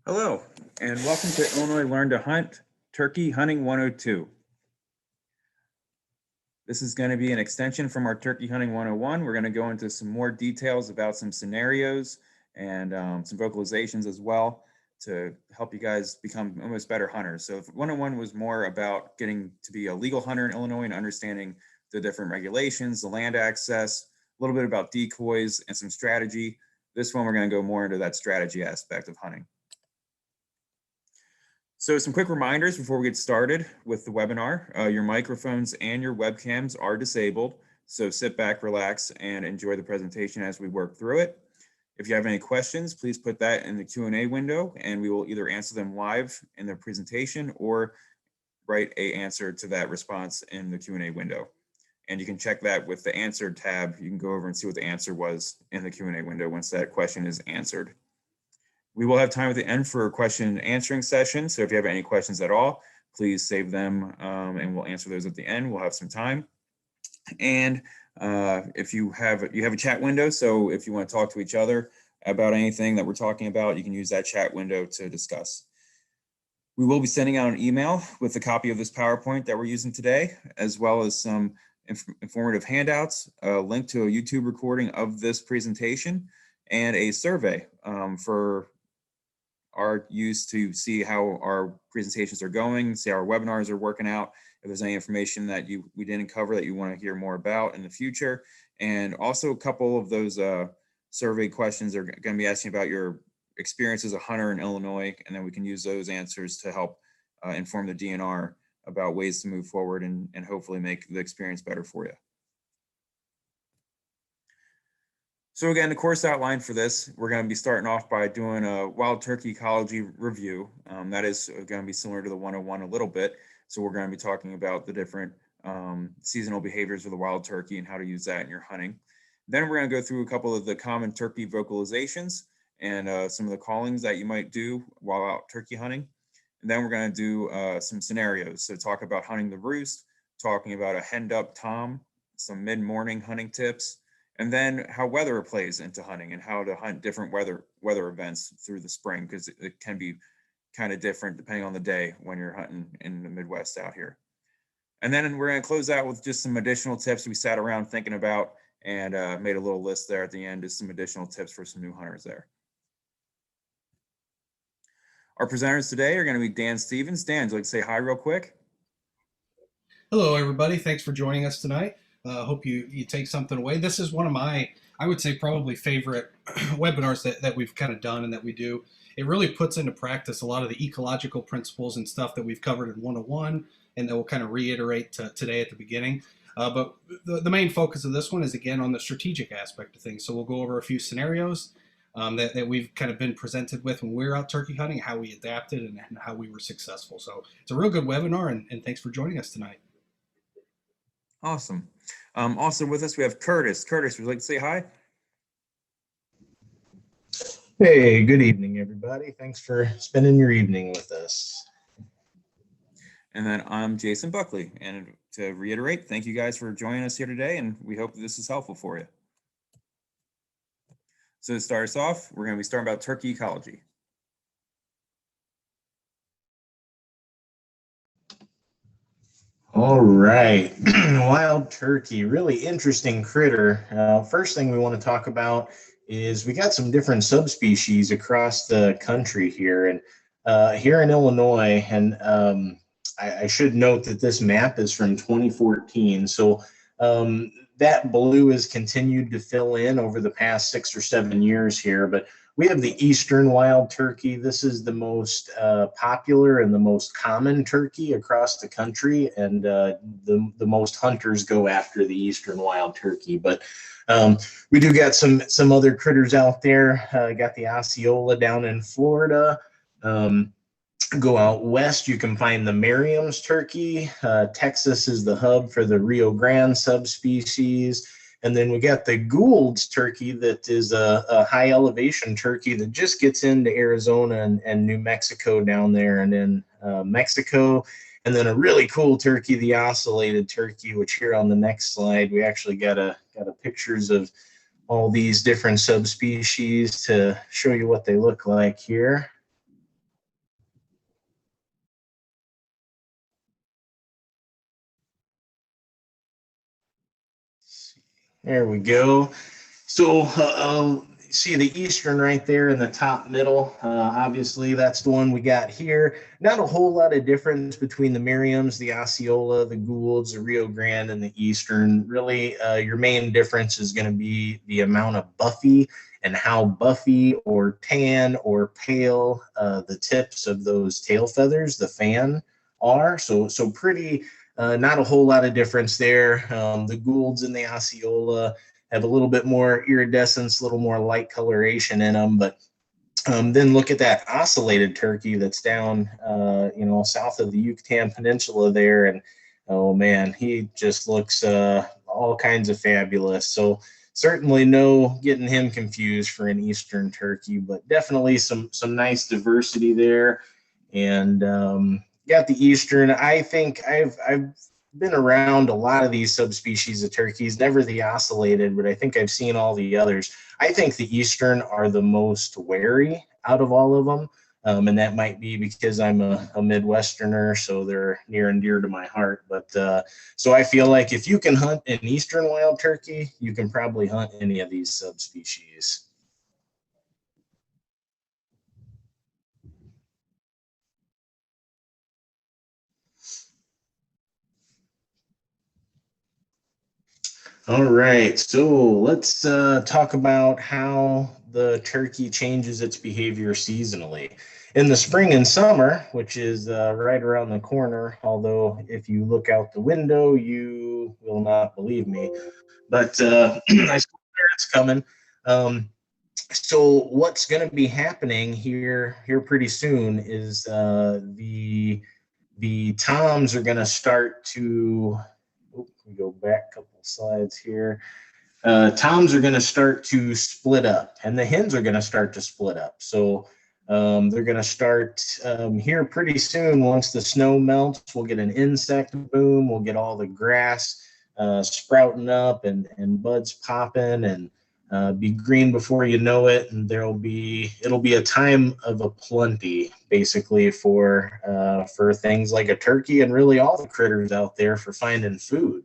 Hello, and welcome to Illinois Learn to Hunt Turkey Hunting 102. This is going to be an extension from our Turkey Hunting 101. We're going to go into some more details about some scenarios and some vocalizations as well to help you guys become almost better hunters. So 101 was more about getting to be a legal hunter in Illinois and understanding the different regulations, the land access, a little bit about decoys and some strategy. This one, we're going to go more into that strategy aspect of hunting. So some quick reminders before we get started with the webinar. Your microphones and your webcams are disabled, so sit back, relax, and enjoy the presentation as we work through it. If you have any questions, please put that in the Q&A window, and we will either answer them live in the presentation or write an answer to that response in the Q&A window. And you can check that with the answered tab. You can go over and see what the answer was in the Q&A window once that question is answered. We will have time at the end for a question and answering session. So if you have any questions at all, please save them and we'll answer those at the end. We'll have some time. And if you have a chat window, so if you want to talk to each other about anything that we're talking about, you can use that chat window to discuss. We will be sending out an email with a copy of this PowerPoint that we're using today, as well as some informative handouts, a link to a YouTube recording of this presentation, and a survey for our use to see how our presentations are going, see how our webinars are working out, if there's any information that we didn't cover that you want to hear more about in the future. And also a couple of those survey questions are going to be asking about your experience as a hunter in Illinois, and then we can use those answers to help inform the DNR about ways to move forward and hopefully make the experience better for you. So again, the course outline for this, we're going to be starting off by doing a wild turkey ecology review. That is going to be similar to the 101 a little bit. So we're going to be talking about the different seasonal behaviors of the wild turkey and how to use that in your hunting. Then we're going to go through a couple of the common turkey vocalizations and some of the callings that you might do while out turkey hunting. And then we're going to do some scenarios. So talk about hunting the roost, talking about a henned up tom, some mid-morning hunting tips, and then how weather plays into hunting and how to hunt different weather events through the spring, because it can be kind of different depending on the day when you're hunting in the Midwest out here. And then we're going to close out with just some additional tips we sat around thinking about and made a little list there at the end, just some additional tips for some new hunters there. Our presenters today are going to be Dan Stevens. Dan, would you like to say hi real quick? Hello, everybody. Thanks for joining us tonight. Hope you take something away. This is one of my, I would say, probably favorite webinars that we've kind of done and that we do. It really puts into practice a lot of the ecological principles and stuff that we've covered in 101 and that we'll kind of reiterate today at the beginning. But the main focus of this one is, again, on the strategic aspect of things. So we'll go over a few scenarios that we've kind of been presented with when we were out turkey hunting, how we adapted and how we were successful. So it's a real good webinar, and thanks for joining us tonight. Awesome. Also with us, we have Curtis. Curtis, would you like to say hi? Hey, good evening, everybody. Thanks for spending your evening with us. And then I'm Jason Buckley. And to reiterate, thank you guys for joining us here today, and we hope that this is helpful for you. So to start us off, we're going to be starting about turkey ecology. All right, wild turkey, really interesting critter. First thing we want to talk about is we got some different subspecies across the country here, and here in Illinois, and I should note that this map is from 2014, so that blue has continued to fill in over the past 6 or 7 years here, but we have the eastern wild turkey. This is the most popular and the most common turkey across the country, and the most hunters go after the eastern wild turkey. But we do got some other critters out there. Got the Osceola down in Florida. Go out west, you can find the Merriam's turkey. Texas is the hub for the Rio Grande subspecies. And then we got the Gould's turkey that is a high elevation turkey that just gets into Arizona and New Mexico down there, and then Mexico. And then a really cool turkey, the ocellated turkey, which here on the next slide, we actually got a pictures of all these different subspecies to show you what they look like here. There we go. So see the eastern right there in the top middle. Obviously, that's the one we got here. Not a whole lot of difference between the Merriams, the Osceola, the Goulds, the Rio Grande, and the eastern. Really, your main difference is going to be the amount of buffy and how buffy or tan or pale the tips of those tail feathers, the fan, are. So pretty. Not a whole lot of difference there. The Goulds and the Osceola have a little bit more iridescence, a little more light coloration in them. But then look at that ocellated turkey that's down, south of the Yucatan Peninsula there. And oh man, he just looks all kinds of fabulous. So certainly no getting him confused for an Eastern turkey, but definitely some nice diversity there. And got the Eastern. I think I've been around a lot of these subspecies of turkeys, never the ocellated, but I think I've seen all the others. I think the Eastern are the most wary out of all of them. And that might be because I'm a Midwesterner, so they're near and dear to my heart. But so I feel like if you can hunt an Eastern wild turkey, you can probably hunt any of these subspecies. All right, so let's talk about how the turkey changes its behavior seasonally. In the spring and summer, which is right around the corner, although if you look out the window, you will not believe me, but I swear it's coming. So what's going to be happening here pretty soon is the toms are going to start to. We go back a couple slides here. Toms are going to start to split up, and the hens are going to start to split up. So they're going to start here pretty soon. Once the snow melts, we'll get an insect boom. We'll get all the grass sprouting up and buds popping and be green before you know it. And it'll be a time of a plenty, basically, for things like a turkey and really all the critters out there for finding food.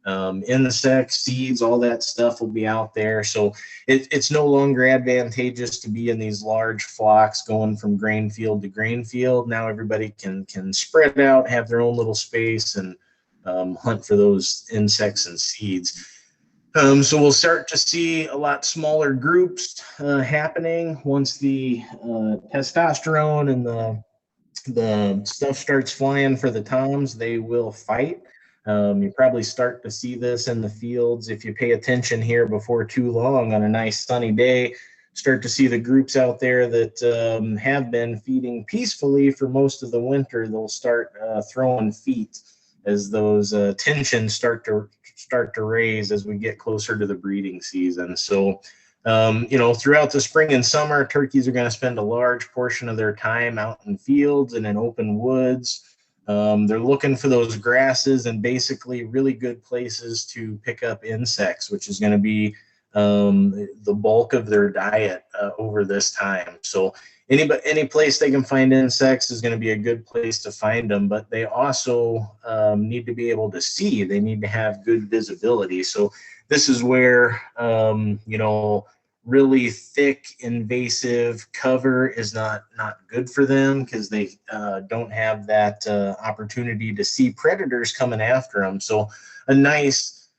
Insects, seeds, all that stuff will be out there. So it's no longer advantageous to be in these large flocks going from grain field to grain field. Now everybody can spread out, have their own little space, and hunt for those insects and seeds. So we'll start to see a lot smaller groups happening once the testosterone and the stuff starts flying for the toms. They will fight. You probably start to see this in the fields if you pay attention here before too long on a nice sunny day. Start to see the groups out there that have been feeding peacefully for most of the winter. They'll start throwing feet as those tensions start to raise as we get closer to the breeding season. So, throughout the spring and summer, turkeys are going to spend a large portion of their time out in fields and in open woods. They're looking for those grasses and basically really good places to pick up insects, which is going to be the bulk of their diet over this time. So any place they can find insects is going to be a good place to find them, but they also need to be able to see. They need to have good visibility. So this is where, really thick invasive cover is not good for them because they don't have that opportunity to see predators coming after them. So a nice,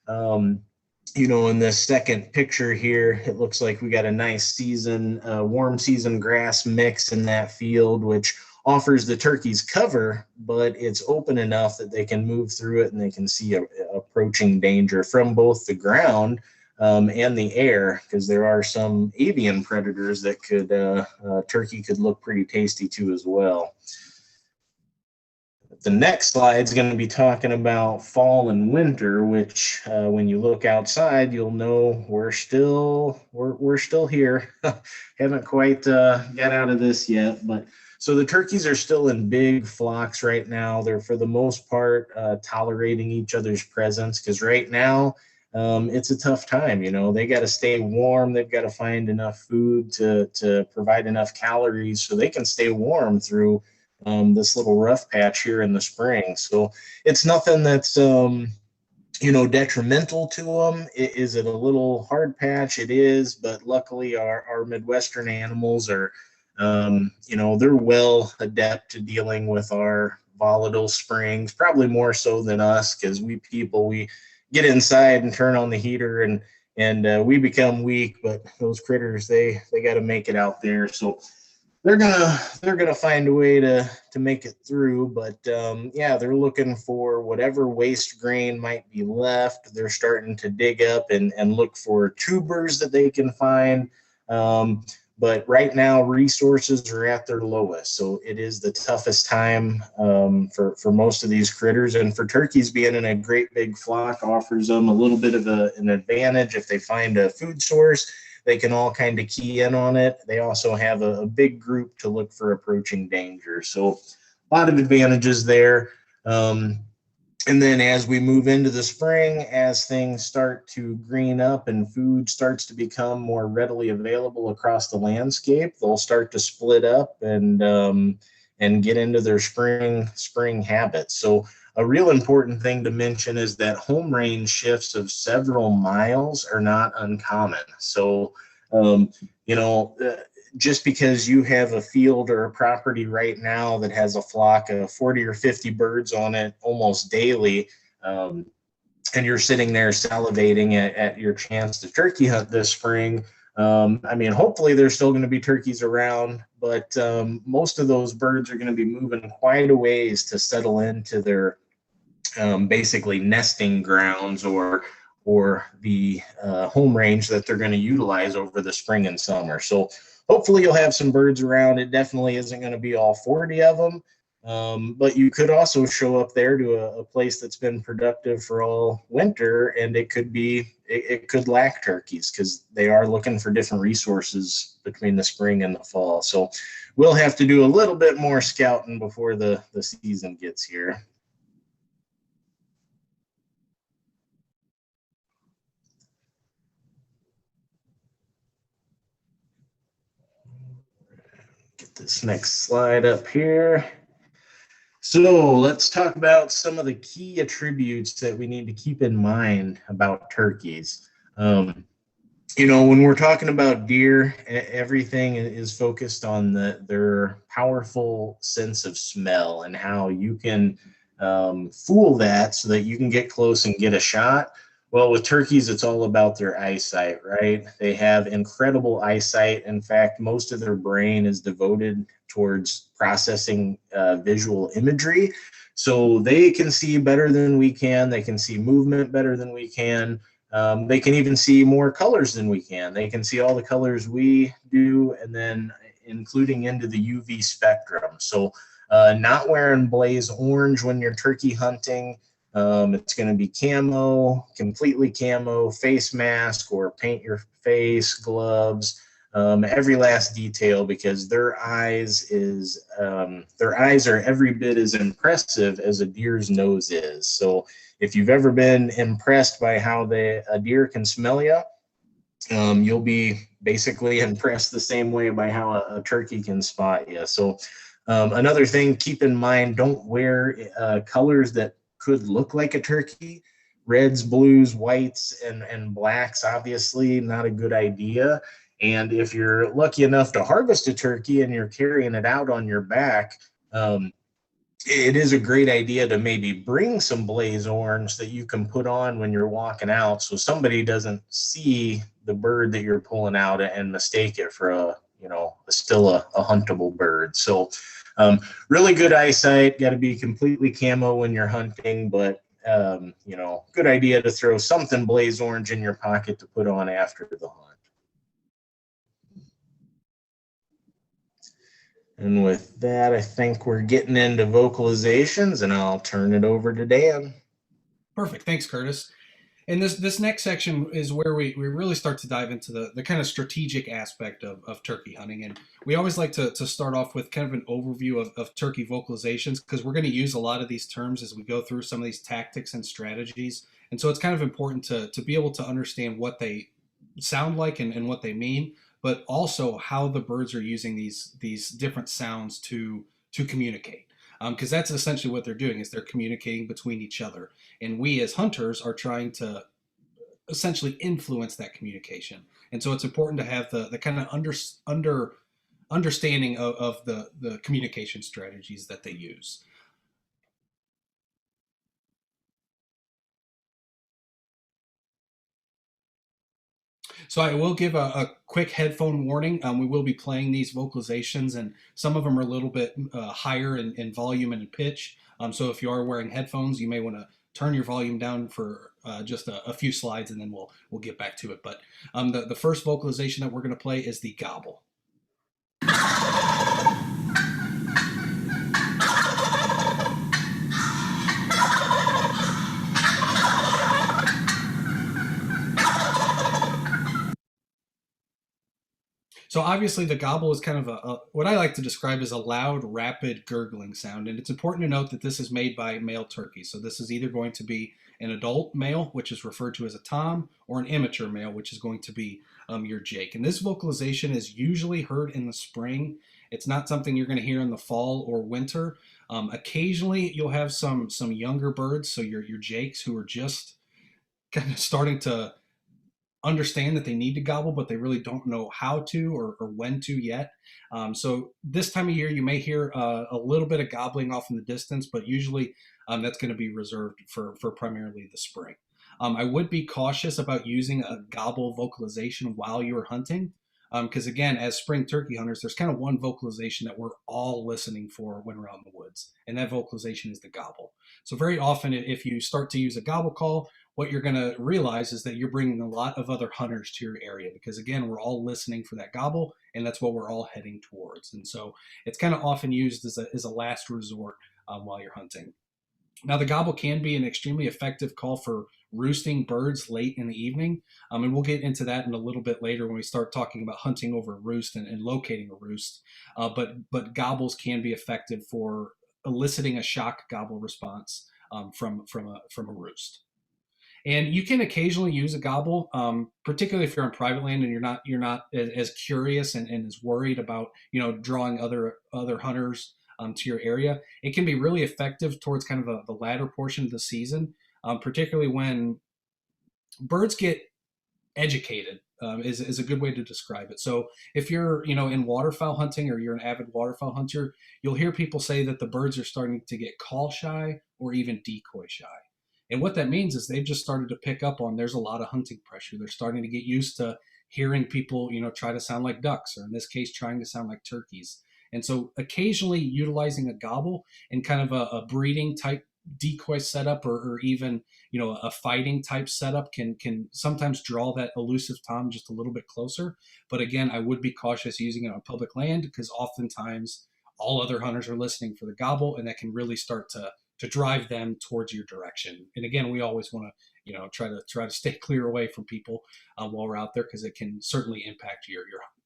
in this second picture here, it looks like we got a nice warm season grass mix in that field, which offers the turkeys cover, but it's open enough that they can move through it and they can see approaching danger from both the ground and the air, because there are some avian predators that turkey could look pretty tasty to as well. The next slide is going to be talking about fall and winter, which when you look outside, you'll know we're still here. Haven't quite got out of this yet, but so the turkeys are still in big flocks right now. They're for the most part tolerating each other's presence, because right now it's a tough time. They got to stay warm. They've got to find enough food to provide enough calories so they can stay warm through this little rough patch here in the spring. So it's nothing that's detrimental to them? Is it a little hard patch? It is, but luckily our Midwestern animals are, they're well adept to dealing with our volatile springs, probably more so than us, because we get inside and turn on the heater and we become weak, but those critters, they got to make it out there. So they're gonna find a way to make it through. But yeah, they're looking for whatever waste grain might be left. They're starting to dig up and look for tubers that they can find. But right now, resources are at their lowest, so it is the toughest time for most of these critters. And for turkeys, being in a great big flock offers them a little bit of an advantage. If they find a food source, they can all kind of key in on it. They also have a big group to look for approaching danger. So a lot of advantages there. And then as we move into the spring, as things start to green up and food starts to become more readily available across the landscape, they'll start to split up and get into their spring habits. So a real important thing to mention is that home range shifts of several miles are not uncommon. So, just because you have a field or a property right now that has a flock of 40 or 50 birds on it almost daily, and you're sitting there salivating at your chance to turkey hunt this spring, hopefully there's still going to be turkeys around, but most of those birds are going to be moving quite a ways to settle into their basically nesting grounds or the home range that they're going to utilize over the spring and summer. So hopefully you'll have some birds around. It definitely isn't going to be all 40 of them, but you could also show up there to a place that's been productive for all winter, and it could lack turkeys because they are looking for different resources between the spring and the fall. So we'll have to do a little bit more scouting before the season gets here. Get this next slide up here. So let's talk about some of the key attributes that we need to keep in mind about turkeys. When we're talking about deer, everything is focused on their powerful sense of smell and how you can fool that so that you can get close and get a shot. Well, with turkeys, it's all about their eyesight, right? They have incredible eyesight. In fact, most of their brain is devoted towards processing visual imagery. So they can see better than we can. They can see movement better than we can. They can even see more colors than we can. They can see all the colors we do, and then including into the UV spectrum. So not wearing blaze orange when you're turkey hunting. It's going to be camo, completely camo, face mask or paint your face, gloves, every last detail, because their eyes are every bit as impressive as a deer's nose is. So if you've ever been impressed by how a deer can smell you, you'll be basically impressed the same way by how a turkey can spot you. So another thing, keep in mind, don't wear colors that could look like a turkey. Reds, blues, whites, and blacks, obviously not a good idea. And if you're lucky enough to harvest a turkey and you're carrying it out on your back, it is a great idea to maybe bring some blaze orange that you can put on when you're walking out, so somebody doesn't see the bird that you're pulling out and mistake it for still a huntable bird. So really good eyesight, got to be completely camo when you're hunting, but good idea to throw something blaze orange in your pocket to put on after the hunt. And with that, I think we're getting into vocalizations, and I'll turn it over to Dan. Perfect. Thanks, Curtis. And this next section is where we really start to dive into the kind of strategic aspect of turkey hunting. And we always like to start off with kind of an overview of turkey vocalizations, because we're going to use a lot of these terms as we go through some of these tactics and strategies. And so it's kind of important to be able to understand what they sound like and what they mean, but also how the birds are using these different sounds to communicate. because that's essentially what they're doing is they're communicating between each other. And we as hunters are trying to essentially influence that communication. And so it's important to have the kind of understanding of the communication strategies that they use. So I will give a quick headphone warning. We will be playing these vocalizations, and some of them are a little bit higher in volume and in pitch. So if you are wearing headphones, you may want to turn your volume down for just a few slides, and then we'll get back to it. But the first vocalization that we're going to play is the gobble. So obviously the gobble is kind of what I like to describe as a loud, rapid gurgling sound. And it's important to note that this is made by male turkeys. So this is either going to be an adult male, which is referred to as a tom, or an immature male, which is going to be your jake. And this vocalization is usually heard in the spring. It's not something you're going to hear in the fall or winter. Occasionally you'll have some younger birds, so your jakes who are just kind of starting to understand that they need to gobble, but they really don't know how to or when to yet. So this time of year, you may hear a little bit of gobbling off in the distance, but usually that's going to be reserved for primarily the spring. I would be cautious about using a gobble vocalization while you're hunting, because again, as spring turkey hunters, there's kind of one vocalization that we're all listening for when we're out in the woods, and that vocalization is the gobble. So very often, if you start to use a gobble call, what you're going to realize is that you're bringing a lot of other hunters to your area, because again, we're all listening for that gobble, and that's what we're all heading towards. And so it's kind of often used as a last resort while you're hunting. Now, the gobble can be an extremely effective call for roosting birds late in the evening. And we'll get into that in a little bit later when we start talking about hunting over a roost and locating a roost. But gobbles can be effective for eliciting a shock gobble response from a roost. And you can occasionally use a gobble, particularly if you're on private land and you're not as curious and as worried about drawing other hunters to your area. It can be really effective towards kind of the latter portion of the season, particularly when birds get educated. Is a good way to describe it. So if you're in waterfowl hunting or you're an avid waterfowl hunter, you'll hear people say that the birds are starting to get call shy or even decoy shy. And what that means is they've just started to pick up on there's a lot of hunting pressure. They're starting to get used to hearing people, try to sound like ducks, or in this case, trying to sound like turkeys. And so occasionally utilizing a gobble and kind of a breeding type decoy setup or even, a fighting type setup can sometimes draw that elusive tom just a little bit closer. But again, I would be cautious using it on public land because oftentimes all other hunters are listening for the gobble, and that can really start to drive them towards your direction. And again, we always want to, try to stay clear away from people while we're out there, because it can certainly impact your hunt.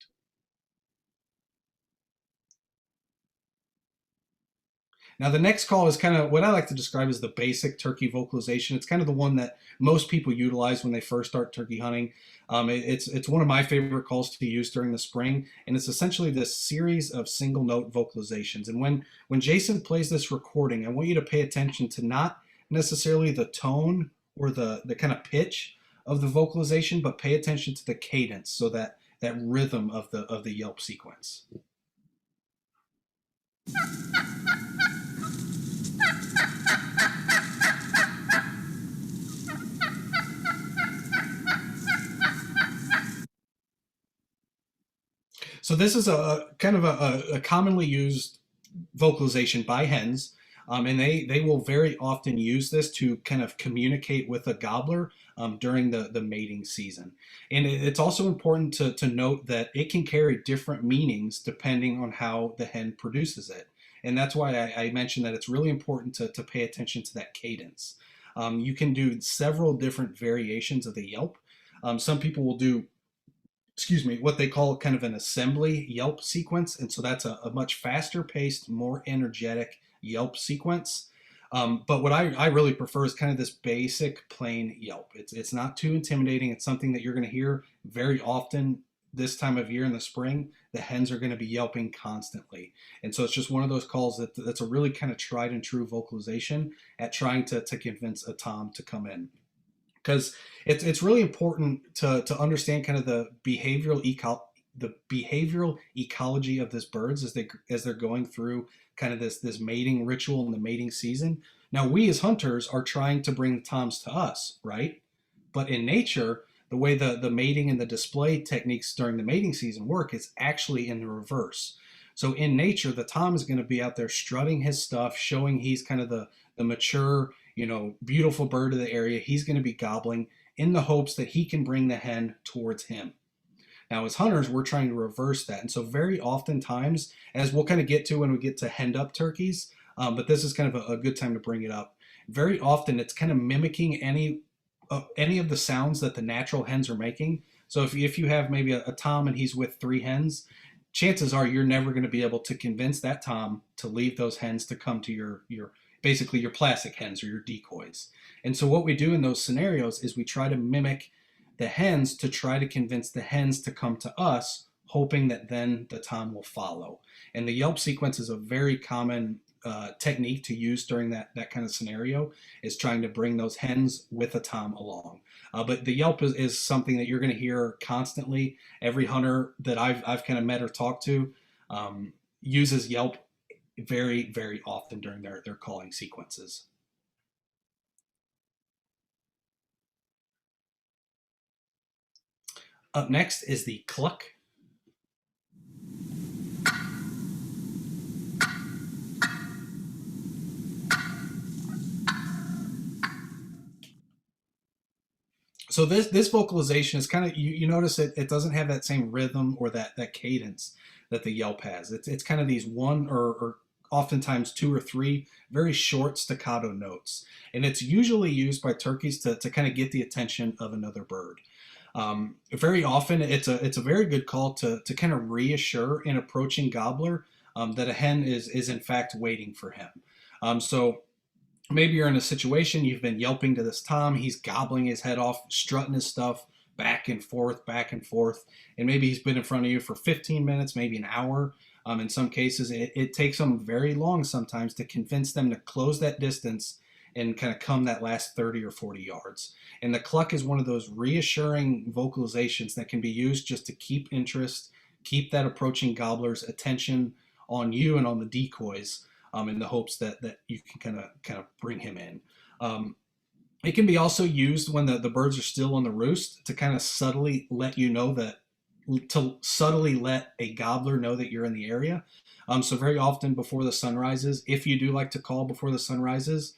Now, the next call is kind of what I like to describe as the basic turkey vocalization. It's kind of the one that most people utilize when they first start turkey hunting. It's one of my favorite calls to use during the spring, and it's essentially this series of single note vocalizations. And when Jason plays this recording, I want you to pay attention to not necessarily the tone or the kind of pitch of the vocalization, but pay attention to the cadence, so that rhythm of the yelp sequence. So this is a kind of a commonly used vocalization by hens, and they will very often use this to kind of communicate with a gobbler during the mating season. And it's also important to note that it can carry different meanings depending on how the hen produces it. And that's why I mentioned that it's really important to pay attention to that cadence. You can do several different variations of the yelp. Some people will do what they call kind of an assembly yelp sequence. And so that's a much faster paced, more energetic yelp sequence. But what I really prefer is kind of this basic plain yelp. It's not too intimidating. It's something that you're going to hear very often this time of year in the spring, the hens are going to be yelping constantly. And so it's just one of those calls that's a really kind of tried and true vocalization at trying to convince a tom to come in. Because it's really important to understand kind of the behavioral ecology of this birds as they're going through kind of this mating ritual in the mating season. Now we as hunters are trying to bring the toms to us, right? But in nature, the way the mating and the display techniques during the mating season work is actually in the reverse. So in nature, the tom is going to be out there strutting his stuff, showing he's kind of the mature, beautiful bird of the area. He's going to be gobbling in the hopes that he can bring the hen towards him. Now, as hunters, we're trying to reverse that. And so very oftentimes, as we'll kind of get to when we get to henned up turkeys, but this is kind of a good time to bring it up. Very often, it's kind of mimicking any of the sounds that the natural hens are making. So if you have maybe a tom and he's with 3 hens, chances are you're never going to be able to convince that tom to leave those hens to come to your basically your plastic hens or your decoys. And so what we do in those scenarios is we try to mimic the hens to try to convince the hens to come to us, hoping that then the tom will follow. And the yelp sequence is a very common technique to use during that kind of scenario, is trying to bring those hens with a tom along. But the yelp is something that you're going to hear constantly. Every hunter that I've kind of met or talked to uses yelp very, very often during their calling sequences. Up next is the cluck. So this vocalization is kind of, you notice it doesn't have that same rhythm or that cadence that the yelp has. It's kind of these one or oftentimes 2 or 3 very short staccato notes. And it's usually used by turkeys to kind of get the attention of another bird. Very often it's a very good call to kind of reassure an approaching gobbler that a hen is in fact waiting for him. So maybe you're in a situation, you've been yelping to this tom, he's gobbling his head off, strutting his stuff back and forth, and maybe he's been in front of you for 15 minutes, maybe an hour. In some cases, it takes them very long sometimes to convince them to close that distance and kind of come that last 30 or 40 yards. And the cluck is one of those reassuring vocalizations that can be used just to keep interest, keep that approaching gobbler's attention on you and on the decoys, in the hopes that you can kind of bring him in. It can be also used when the birds are still on the roost to kind of subtly let you know to subtly let a gobbler know that you're in the area. So very often before the sun rises, if you do like to call before the sun rises,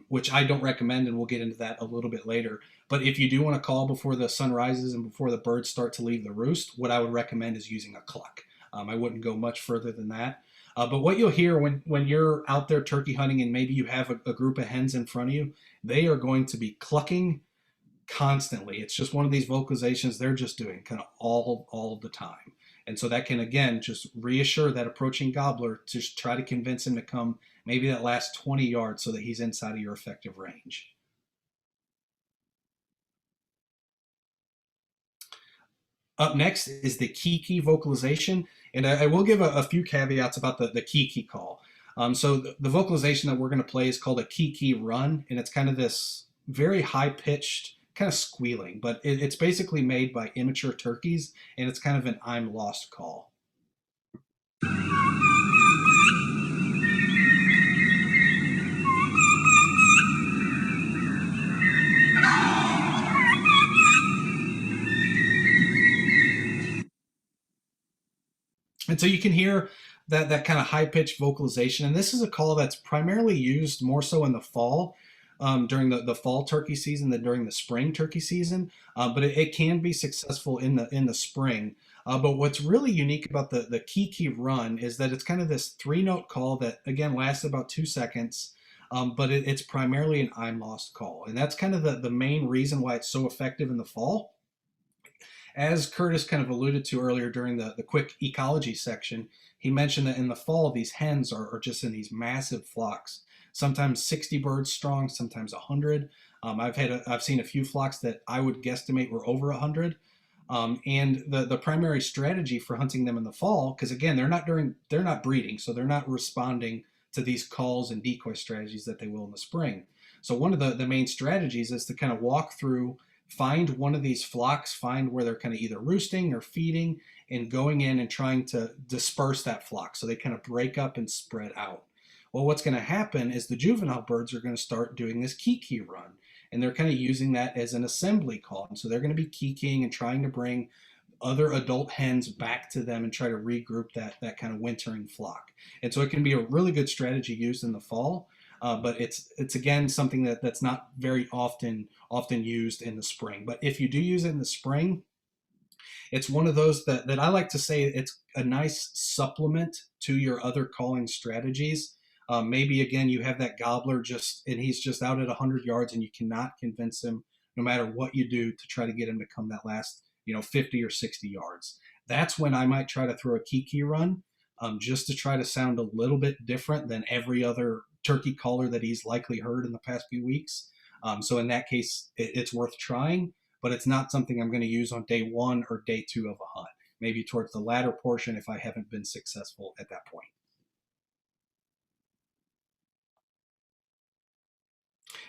which I don't recommend, and we'll get into that a little bit later. But if you do want to call before the sun rises and before the birds start to leave the roost, what I would recommend is using a cluck. I wouldn't go much further than that. But what you'll hear when you're out there turkey hunting and maybe you have a group of hens in front of you, they are going to be clucking constantly. It's just one of these vocalizations they're just doing kind of all the time. And so that can, again, just reassure that approaching gobbler to just try to convince him to come maybe that last 20 yards so that he's inside of your effective range. Up next is the kiki vocalization. And I will give a few caveats about the kiki call. So the vocalization that we're going to play is called a kiki run. And it's kind of this very high-pitched kind of squealing, but it's basically made by immature turkeys, and it's kind of an I'm lost call. And so you can hear that kind of high-pitched vocalization, and this is a call that's primarily used more so in the fall, during the fall turkey season than during the spring turkey season, but it can be successful in the spring. But what's really unique about the kiki run is that it's kind of this 3-note call that, again, lasts about 2 seconds, but it's primarily an I'm lost call. And that's kind of the main reason why it's so effective in the fall. As Curtis kind of alluded to earlier during the quick ecology section, he mentioned that in the fall, these hens are just in these massive flocks, sometimes 60 birds strong, sometimes 100. I've seen a few flocks that I would guesstimate were over 100. And the primary strategy for hunting them in the fall, because again, they're not breeding, so they're not responding to these calls and decoy strategies that they will in the spring. So one of the main strategies is to kind of walk through, find one of these flocks, find where they're kind of either roosting or feeding, and going in and trying to disperse that flock so they kind of break up and spread out. Well, what's going to happen is the juvenile birds are going to start doing this kiki run, and they're kind of using that as an assembly call. And so they're going to be kikiing and trying to bring other adult hens back to them and try to regroup that kind of wintering flock. And so it can be a really good strategy used in the fall, but it's again something that's not very often used in the spring. But if you do use it in the spring, it's one of those that I like to say it's a nice supplement to your other calling strategies. Maybe again you have that gobbler and he's just out at 100 yards and you cannot convince him, no matter what you do, to try to get him to come that last 50 or 60 yards. That's when I might try to throw a kiki run, just to try to sound a little bit different than every other turkey caller that he's likely heard in the past few weeks. So in that case, it's worth trying, but it's not something I'm going to use on day 1 or day 2 of a hunt. Maybe towards the latter portion if I haven't been successful at that point.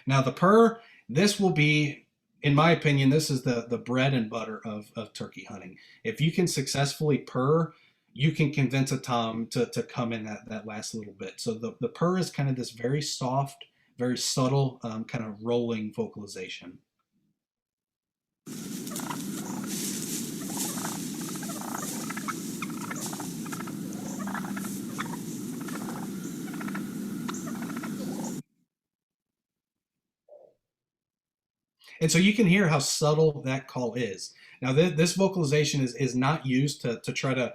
Now the purr, this will be, in my opinion, this is the bread and butter of turkey hunting. If you can successfully purr, you can convince a tom to come in that last little bit. So the purr is kind of this very soft, very subtle, kind of rolling vocalization. And so you can hear how subtle that call is. Now, this vocalization is not used to try to,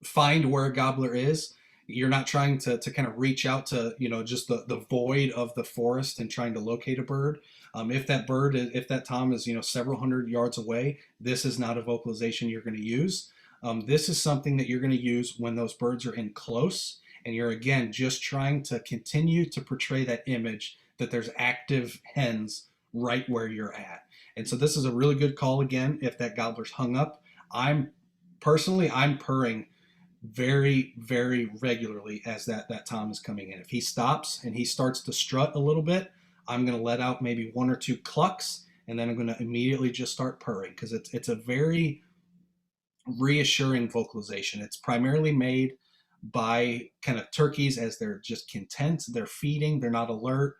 find where a gobbler is. You're not trying to kind of reach out to, just the void of the forest and trying to locate a bird. If that tom is, several hundred yards away, this is not a vocalization you're going to use. This is something that you're going to use when those birds are in close, and you're, again, just trying to continue to portray that image that there's active hens right where you're at. And so this is a really good call, again, if that gobbler's hung up. I'm purring very, very regularly as that tom is coming in. If he stops and he starts to strut a little bit, I'm going to let out maybe 1 or 2 clucks, and then I'm going to immediately just start purring, because it's a very reassuring vocalization. It's primarily made by kind of turkeys as they're just content, they're feeding, they're not alert,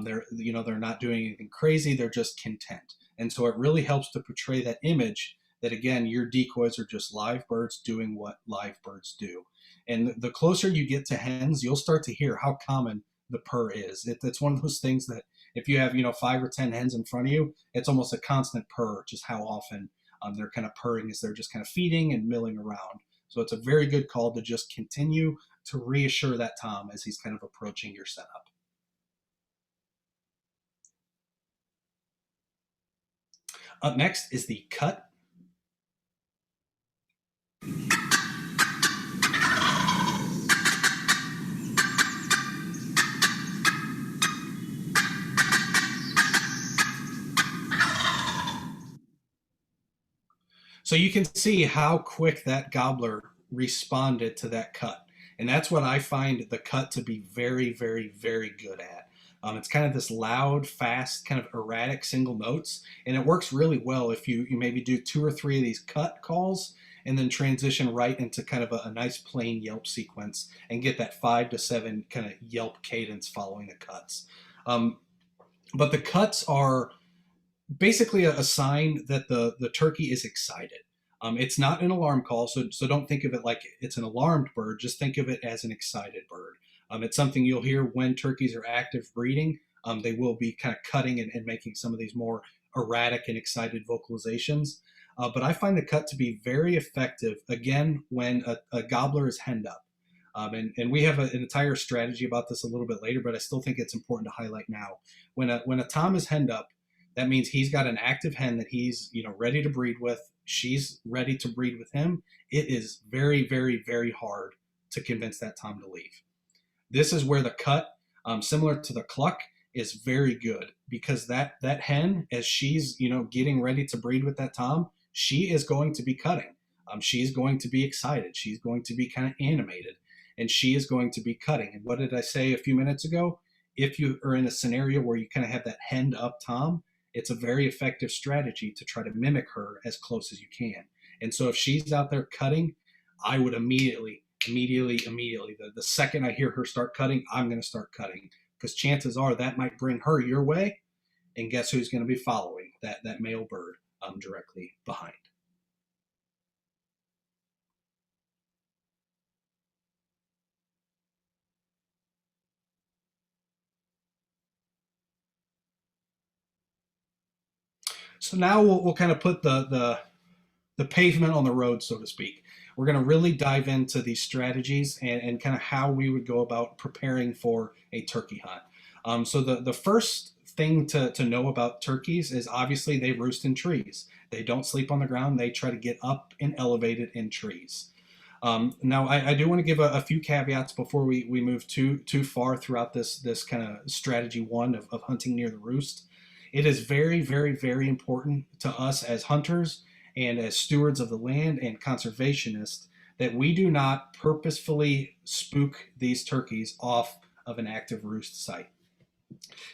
they're not doing anything crazy, they're just content. And so it really helps to portray that image that, again, your decoys are just live birds doing what live birds do. And the closer you get to hens, you'll start to hear how common the purr is. It's one of those things that if you have 5 or 10 hens in front of you, it's almost a constant purr, just how often they're kind of purring as they're just kind of feeding and milling around. So it's a very good call to just continue to reassure that tom as he's kind of approaching your setup. Up next is the cut. So you can see how quick that gobbler responded to that cut. And that's what I find the cut to be very, very, very good at. It's kind of this loud, fast, kind of erratic single notes. And it works really well if you maybe do 2 or 3 of these cut calls and then transition right into kind of a nice plain yelp sequence and get that 5 to 7 kind of yelp cadence following the cuts. But the cuts are basically a sign that the turkey is excited. It's not an alarm call, so don't think of it like it's an alarmed bird. Just think of it as an excited bird. It's something you'll hear when turkeys are active breeding. They will be kind of cutting and making some of these more erratic and excited vocalizations. But I find the cut to be very effective, again, when a gobbler is henned up. And we have an entire strategy about this a little bit later, but I still think it's important to highlight now. When a tom is henned up, that means he's got an active hen that he's ready to breed with. She's ready to breed with him. It is very, very, very hard to convince that tom to leave. This is where the cut, similar to the cluck, is very good, because that hen, as she's getting ready to breed with that tom, she is going to be cutting. She's going to be excited. She's going to be kind of animated, and she is going to be cutting. And what did I say a few minutes ago? If you are in a scenario where you kind of have that henned up tom, it's a very effective strategy to try to mimic her as close as you can. And so if she's out there cutting, I would immediately, the second I hear her start cutting, I'm going to start cutting, because chances are that might bring her your way. And guess who's going to be following that male bird directly behind. So now we'll kind of put the pavement on the road, so to speak. We're going to really dive into these strategies and kind of how we would go about preparing for a turkey hunt. So the first thing to know about turkeys is obviously they roost in trees. They don't sleep on the ground. They try to get up and elevated in trees. Now, I do want to give a few caveats before we move too far throughout this kind of strategy one of hunting near the roost. It is very, very, very important to us as hunters and as stewards of the land and conservationists that we do not purposefully spook these turkeys off of an active roost site.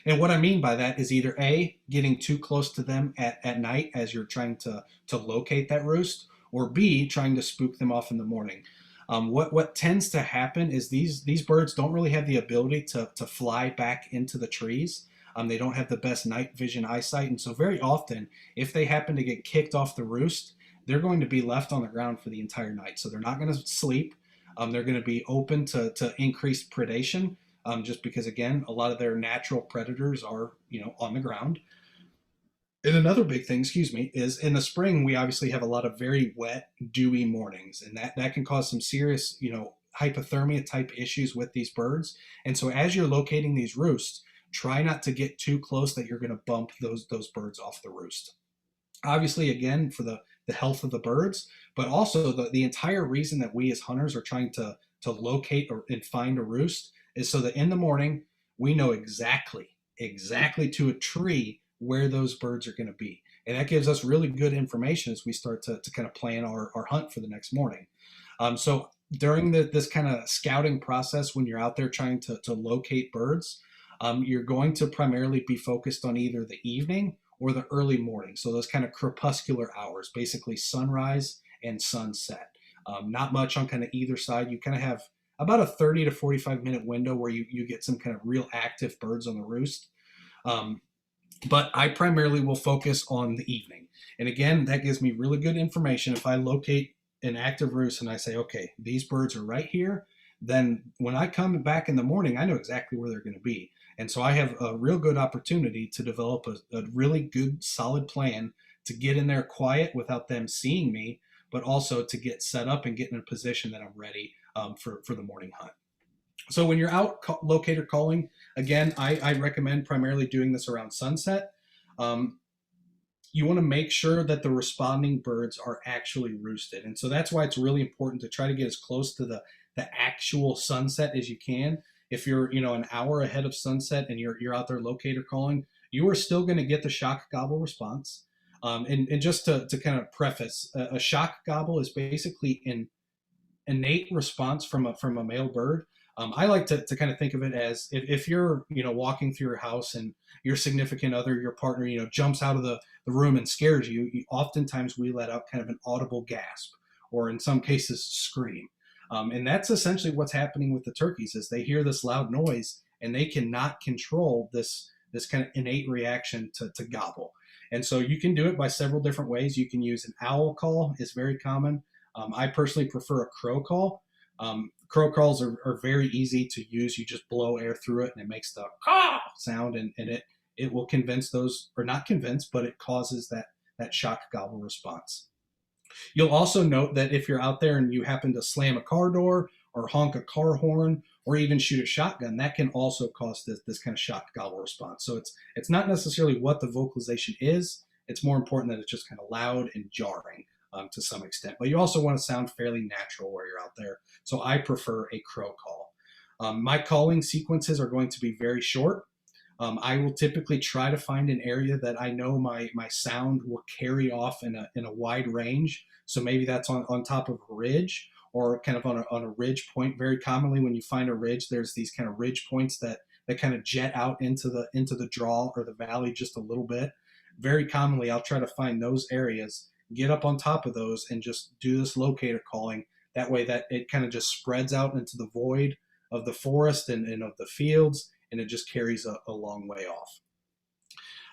And what I mean by that is either A, getting too close to them at night as you're trying to locate that roost, or B, trying to spook them off in the morning. What tends to happen is these birds don't really have the ability to fly back into the trees. They don't have the best night vision eyesight. And so very often, if they happen to get kicked off the roost, they're going to be left on the ground for the entire night. So they're not going to sleep. They're going to be open to increased predation, just because, again, a lot of their natural predators are, on the ground. And another big thing, is in the spring, we obviously have a lot of very wet, dewy mornings, and that can cause some serious, hypothermia type issues with these birds. And so as you're locating these roosts, try not to get too close that you're going to bump those birds off the roost. Obviously, again, for the health of the birds, but also the entire reason that we as hunters are trying to locate and find a roost is so that in the morning, we know exactly to a tree where those birds are going to be. And that gives us really good information as we start to kind of plan our hunt for the next morning. So during this kind of scouting process, when you're out there trying to locate birds, you're going to primarily be focused on either the evening or the early morning. So those kind of crepuscular hours, basically sunrise and sunset. Not much on kind of either side. You kind of have about a 30 to 45 minute window where you get some kind of real active birds on the roost. But I primarily will focus on the evening. And again, that gives me really good information. If I locate an active roost and I say, okay, these birds are right here, then when I come back in the morning, I know exactly where they're going to be. And so I have a real good opportunity to develop a really good, solid plan to get in there quiet without them seeing me, but also to get set up and get in a position that I'm ready for the morning hunt. So when you're out locator calling, again, I recommend primarily doing this around sunset. You want to make sure that the responding birds are actually roosted. And so that's why it's really important to try to get as close to the actual sunset as you can. If you're, an hour ahead of sunset and you're out there locator calling, you are still going to get the shock gobble response. And just to kind of preface, a shock gobble is basically an innate response from a male bird. I like to kind of think of it as if you're, walking through your house and your significant other, your partner, jumps out of the room and scares you, oftentimes we let out kind of an audible gasp, or in some cases scream. And that's essentially what's happening with the turkeys is they hear this loud noise and they cannot control this kind of innate reaction to gobble. And so you can do it by several different ways. You can use an owl call, is very common. I personally prefer a crow call. Crow calls are very easy to use. You just blow air through it and it makes the caw sound, and it will convince those, or not convince, but it causes that shock gobble response. You'll also note that if you're out there and you happen to slam a car door or honk a car horn or even shoot a shotgun, that can also cause this kind of shock gobble response. So it's not necessarily what the vocalization is. It's more important that it's just kind of loud and jarring to some extent. But you also want to sound fairly natural where you're out there. So I prefer a crow call. My calling sequences are going to be very short. I will typically try to find an area that I know my sound will carry off in a wide range. So maybe that's on top of a ridge or kind of on a ridge point. Very commonly when you find a ridge, there's these kind of ridge points that kind of jet out into the draw or the valley just a little bit. Very commonly, I'll try to find those areas, get up on top of those, and just do this locator calling. That way that it kind of just spreads out into the void of the forest and of the fields, and it just carries a long way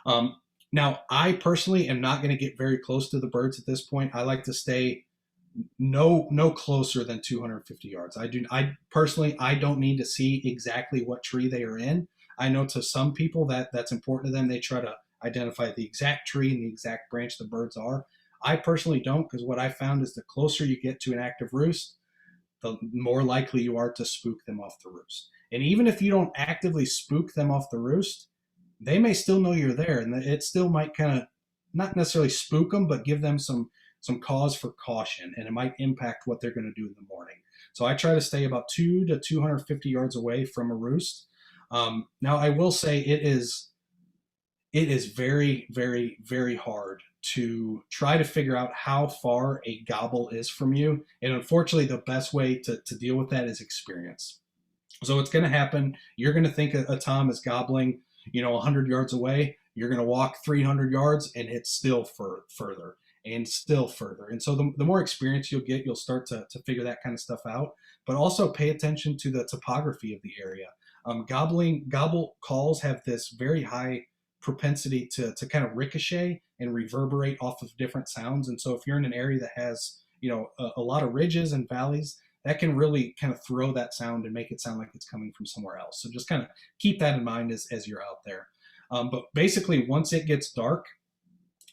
off. Now, I personally am not going to get very close to the birds at this point. I like to stay no closer than 250 yards. I personally don't need to see exactly what tree they are in. I know to some people that's important to them. They try to identify the exact tree and the exact branch the birds are. I personally don't, because what I found is the closer you get to an active roost, the more likely you are to spook them off the roost. And even if you don't actively spook them off the roost, they may still know you're there, and it still might kind of not necessarily spook them, but give them some cause for caution, and it might impact what they're going to do in the morning. So I try to stay about 2 to 250 yards away from a roost. Now I will say it is very, very, very hard to try to figure out how far a gobble is from you. And unfortunately, the best way to deal with that is experience. So it's going to happen. You're going to think a tom is gobbling, 100 yards away. You're going to walk 300 yards and it's still further and still further. And so the more experience you'll get, you'll start to figure that kind of stuff out. But also pay attention to the topography of the area. Gobble calls have this very high propensity to kind of ricochet and reverberate off of different sounds. And so if you're in an area that has, a lot of ridges and valleys, that can really kind of throw that sound and make it sound like it's coming from somewhere else. So just kind of keep that in mind as you're out there. But basically, once it gets dark,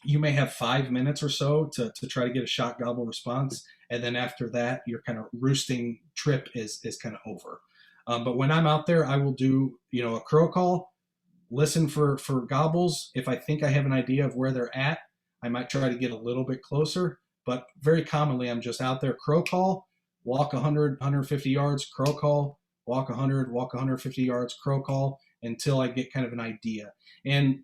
you may have 5 minutes or so to try to get a shot gobble response. And then after that, your kind of roosting trip is kind of over. But when I'm out there, I will do, a crow call, listen for gobbles. If I think I have an idea of where they're at, I might try to get a little bit closer. But very commonly, I'm just out there, crow call, walk 100, 150 yards, crow call, walk 100, walk 150 yards, crow call, until I get kind of an idea. And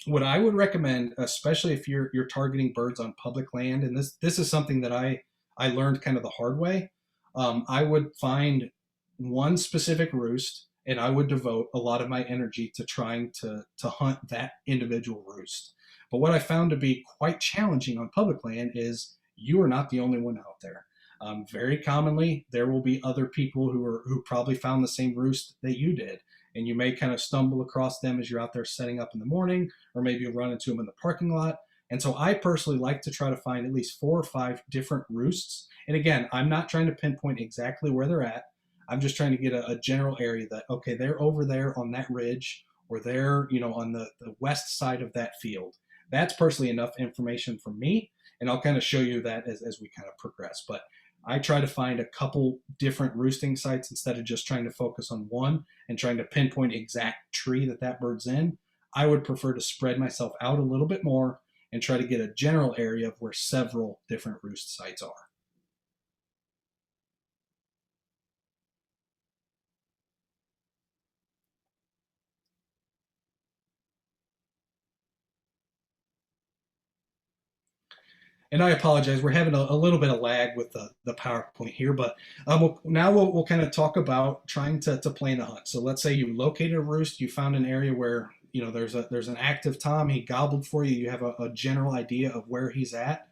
what I would recommend, especially if you're targeting birds on public land, and this is something that I learned kind of the hard way, I would find one specific roost, and I would devote a lot of my energy to trying to hunt that individual roost. But what I found to be quite challenging on public land is you are not the only one out there. Very commonly, there will be other people who probably found the same roost that you did, and you may kind of stumble across them as you're out there setting up in the morning, or maybe you run into them in the parking lot. And so I personally like to try to find at least 4 or 5 different roosts. And again, I'm not trying to pinpoint exactly where they're at. I'm just trying to get a general area that, okay, they're over there on that ridge, or they're, on the west side of that field. That's personally enough information for me, and I'll kind of show you that as we kind of progress. But I try to find a couple different roosting sites instead of just trying to focus on one and trying to pinpoint exact tree that bird's in. I would prefer to spread myself out a little bit more and try to get a general area of where several different roost sites are. And I apologize, we're having a little bit of lag with the PowerPoint here, but we'll kind of talk about trying to plan a hunt. So let's say you located a roost, you found an area where there's an active tom, he gobbled for you, you have a general idea of where he's at.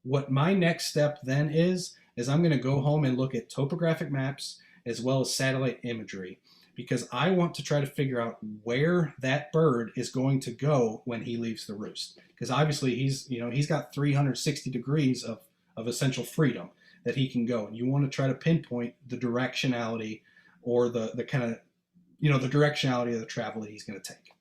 What my next step then is I'm going to go home and look at topographic maps as well as satellite imagery, because I want to try to figure out where that bird is going to go when he leaves the roost. Because obviously he's got 360 degrees of essential freedom that he can go. And you want to try to pinpoint the directionality, or the kind of, the directionality of the travel that he's going to take.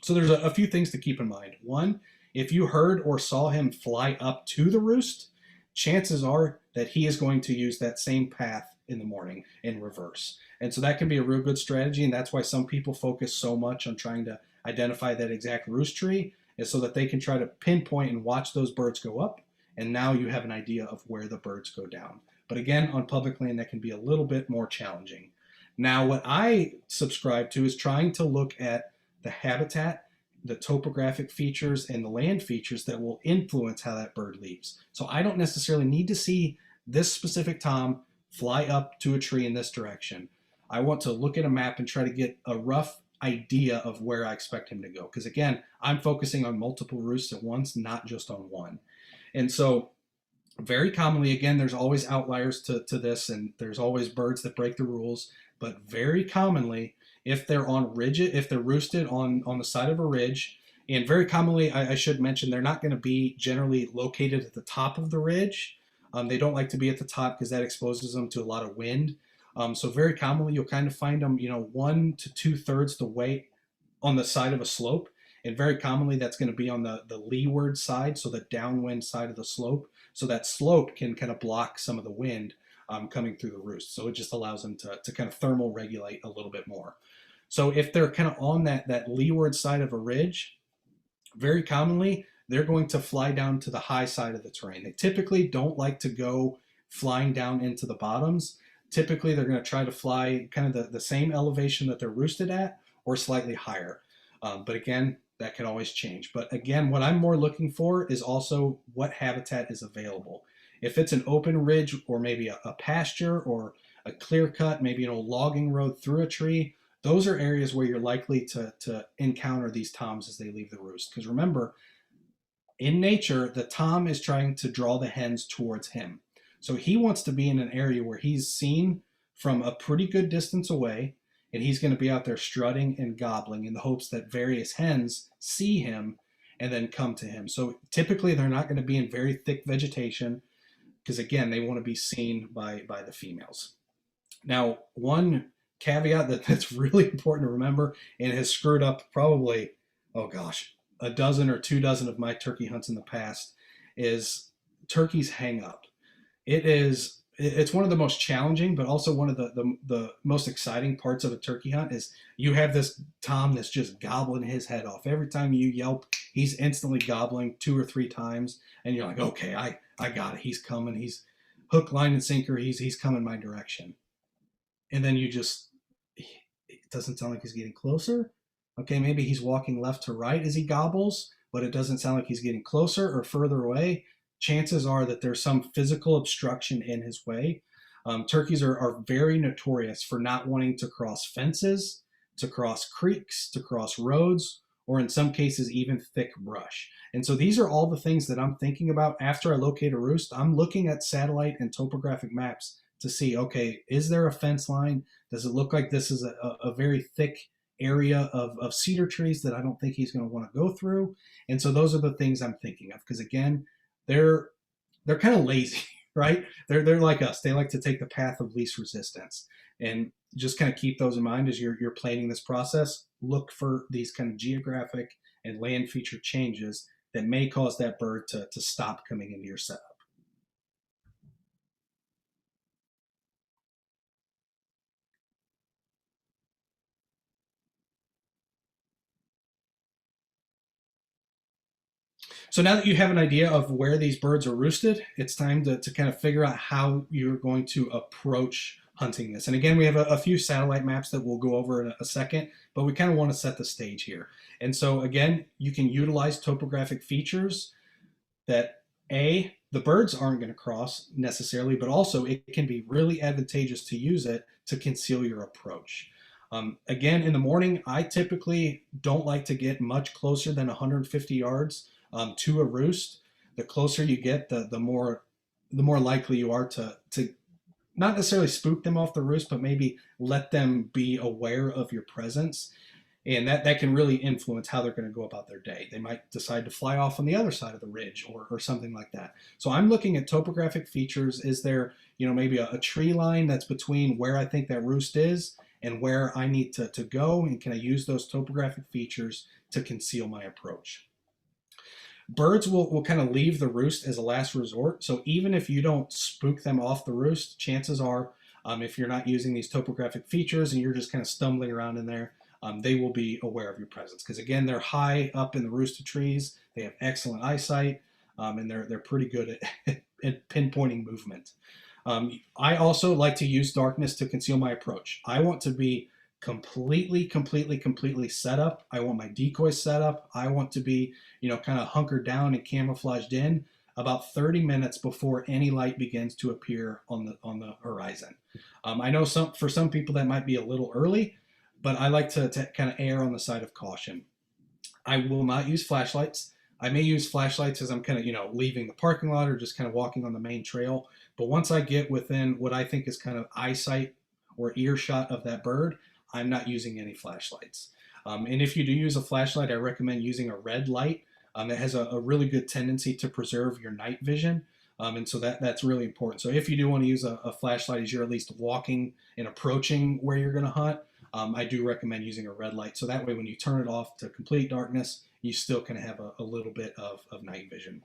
So there's a few things to keep in mind. One, if you heard or saw him fly up to the roost, chances are that he is going to use that same path in the morning in reverse. And so that can be a real good strategy, and that's why some people focus so much on trying to identify that exact roost tree, is so that they can try to pinpoint and watch those birds go up, and now you have an idea of where the birds go down. But again, on public land, that can be a little bit more challenging. Now, what I subscribe to is trying to look at the habitat, the topographic features, and the land features that will influence how that bird leaves. So I don't necessarily need to see this specific tom fly up to a tree in this direction. I want to look at a map and try to get a rough idea of where I expect him to go. Because again, I'm focusing on multiple roosts at once, not just on one. And so very commonly, again, there's always outliers to this, and there's always birds that break the rules, but very commonly, if they're roosted on the side of a ridge, and very commonly, I should mention, they're not going to be generally located at the top of the ridge. They don't like to be at the top because that exposes them to a lot of wind. So very commonly, you'll kind of find them, 1 to 2/3 the way on the side of a slope. And very commonly, that's going to be on the leeward side, so the downwind side of the slope. So that slope can kind of block some of the wind coming through the roost. So it just allows them to kind of thermal regulate a little bit more. So if they're kind of on that leeward side of a ridge, very commonly, they're going to fly down to the high side of the terrain. They typically don't like to go flying down into the bottoms. Typically, they're going to try to fly kind of the same elevation that they're roosted at or slightly higher. But again, that can always change. But again, what I'm more looking for is also what habitat is available. If it's an open ridge or maybe a pasture or a clear cut, maybe an old logging road through a tree, those are areas where you're likely to encounter these toms as they leave the roost. Because remember, in nature, the tom is trying to draw the hens towards him. So he wants to be in an area where he's seen from a pretty good distance away, and he's going to be out there strutting and gobbling in the hopes that various hens see him and then come to him. So typically they're not going to be in very thick vegetation because, again, they want to be seen by the females. Now, one caveat that's really important to remember and has screwed up probably, a dozen or 2 dozen of my turkey hunts in the past is turkeys hang up. It's one of the most challenging, but also one of the most exciting parts of a turkey hunt is you have this tom that's just gobbling his head off. Every time you yelp, he's instantly gobbling 2 or 3 times, and you're like, okay, I got it. He's coming. He's hook, line, and sinker. He's coming my direction. And then it doesn't sound like he's getting closer. Okay, maybe he's walking left to right as he gobbles, but it doesn't sound like he's getting closer or further away. Chances are that there's some physical obstruction in his way. Turkeys are very notorious for not wanting to cross fences, to cross creeks, to cross roads, or in some cases, even thick brush. And so these are all the things that I'm thinking about after I locate a roost. I'm looking at satellite and topographic maps to see, okay, is there a fence line? Does it look like this is a very thick area of cedar trees that I don't think he's going to want to go through? And so those are the things I'm thinking of, because again, they're kind of lazy, right? They're like us. They like to take the path of least resistance, and just kind of keep those in mind as you're planning this process. Look for these kind of geographic and land feature changes that may cause that bird to stop coming into your setup. So now that you have an idea of where these birds are roosted, it's time to kind of figure out how you're going to approach hunting this. And again, we have a few satellite maps that we'll go over in a second, but we kind of want to set the stage here. And so again, you can utilize topographic features that the birds aren't going to cross necessarily, but also it can be really advantageous to use it to conceal your approach. Again, in the morning, I typically don't like to get much closer than 150 yards to a roost. The closer you get, the more likely you are to not necessarily spook them off the roost, but maybe let them be aware of your presence. And that can really influence how they're going to go about their day. They might decide to fly off on the other side of the ridge or something like that. So I'm looking at topographic features. Is there, maybe a tree line that's between where I think that roost is and where I need to go? And can I use those topographic features to conceal my approach? Birds will kind of leave the roost as a last resort. So even if you don't spook them off the roost, chances are, if you're not using these topographic features and you're just kind of stumbling around in there, they will be aware of your presence. Because again, they're high up in the roosted trees. They have excellent eyesight, and they're pretty good at pinpointing movement. I also like to use darkness to conceal my approach. I want to be completely set up. I want my decoys set up. I want to be, kind of hunkered down and camouflaged in about 30 minutes before any light begins to appear on the horizon. I know for some people that might be a little early, but I like to kind of err on the side of caution. I will not use flashlights. I may use flashlights as I'm kind of, leaving the parking lot or just kind of walking on the main trail. But once I get within what I think is kind of eyesight or earshot of that bird, I'm not using any flashlights. And if you do use a flashlight, I recommend using a red light. It has a really good tendency to preserve your night vision. And so that's really important. So if you do want to use a flashlight as you're at least walking and approaching where you're going to hunt, I do recommend using a red light. So that way when you turn it off to complete darkness, you still can have a little bit of night vision.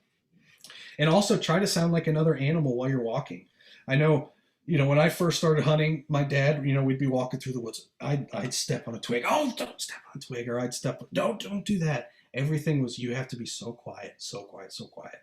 And also try to sound like another animal while you're walking. I know, when I first started hunting, my dad, we'd be walking through the woods. I'd step on a twig. Oh, don't step on a twig. Or I'd step, don't do that. Everything was, you have to be so quiet, so quiet, so quiet.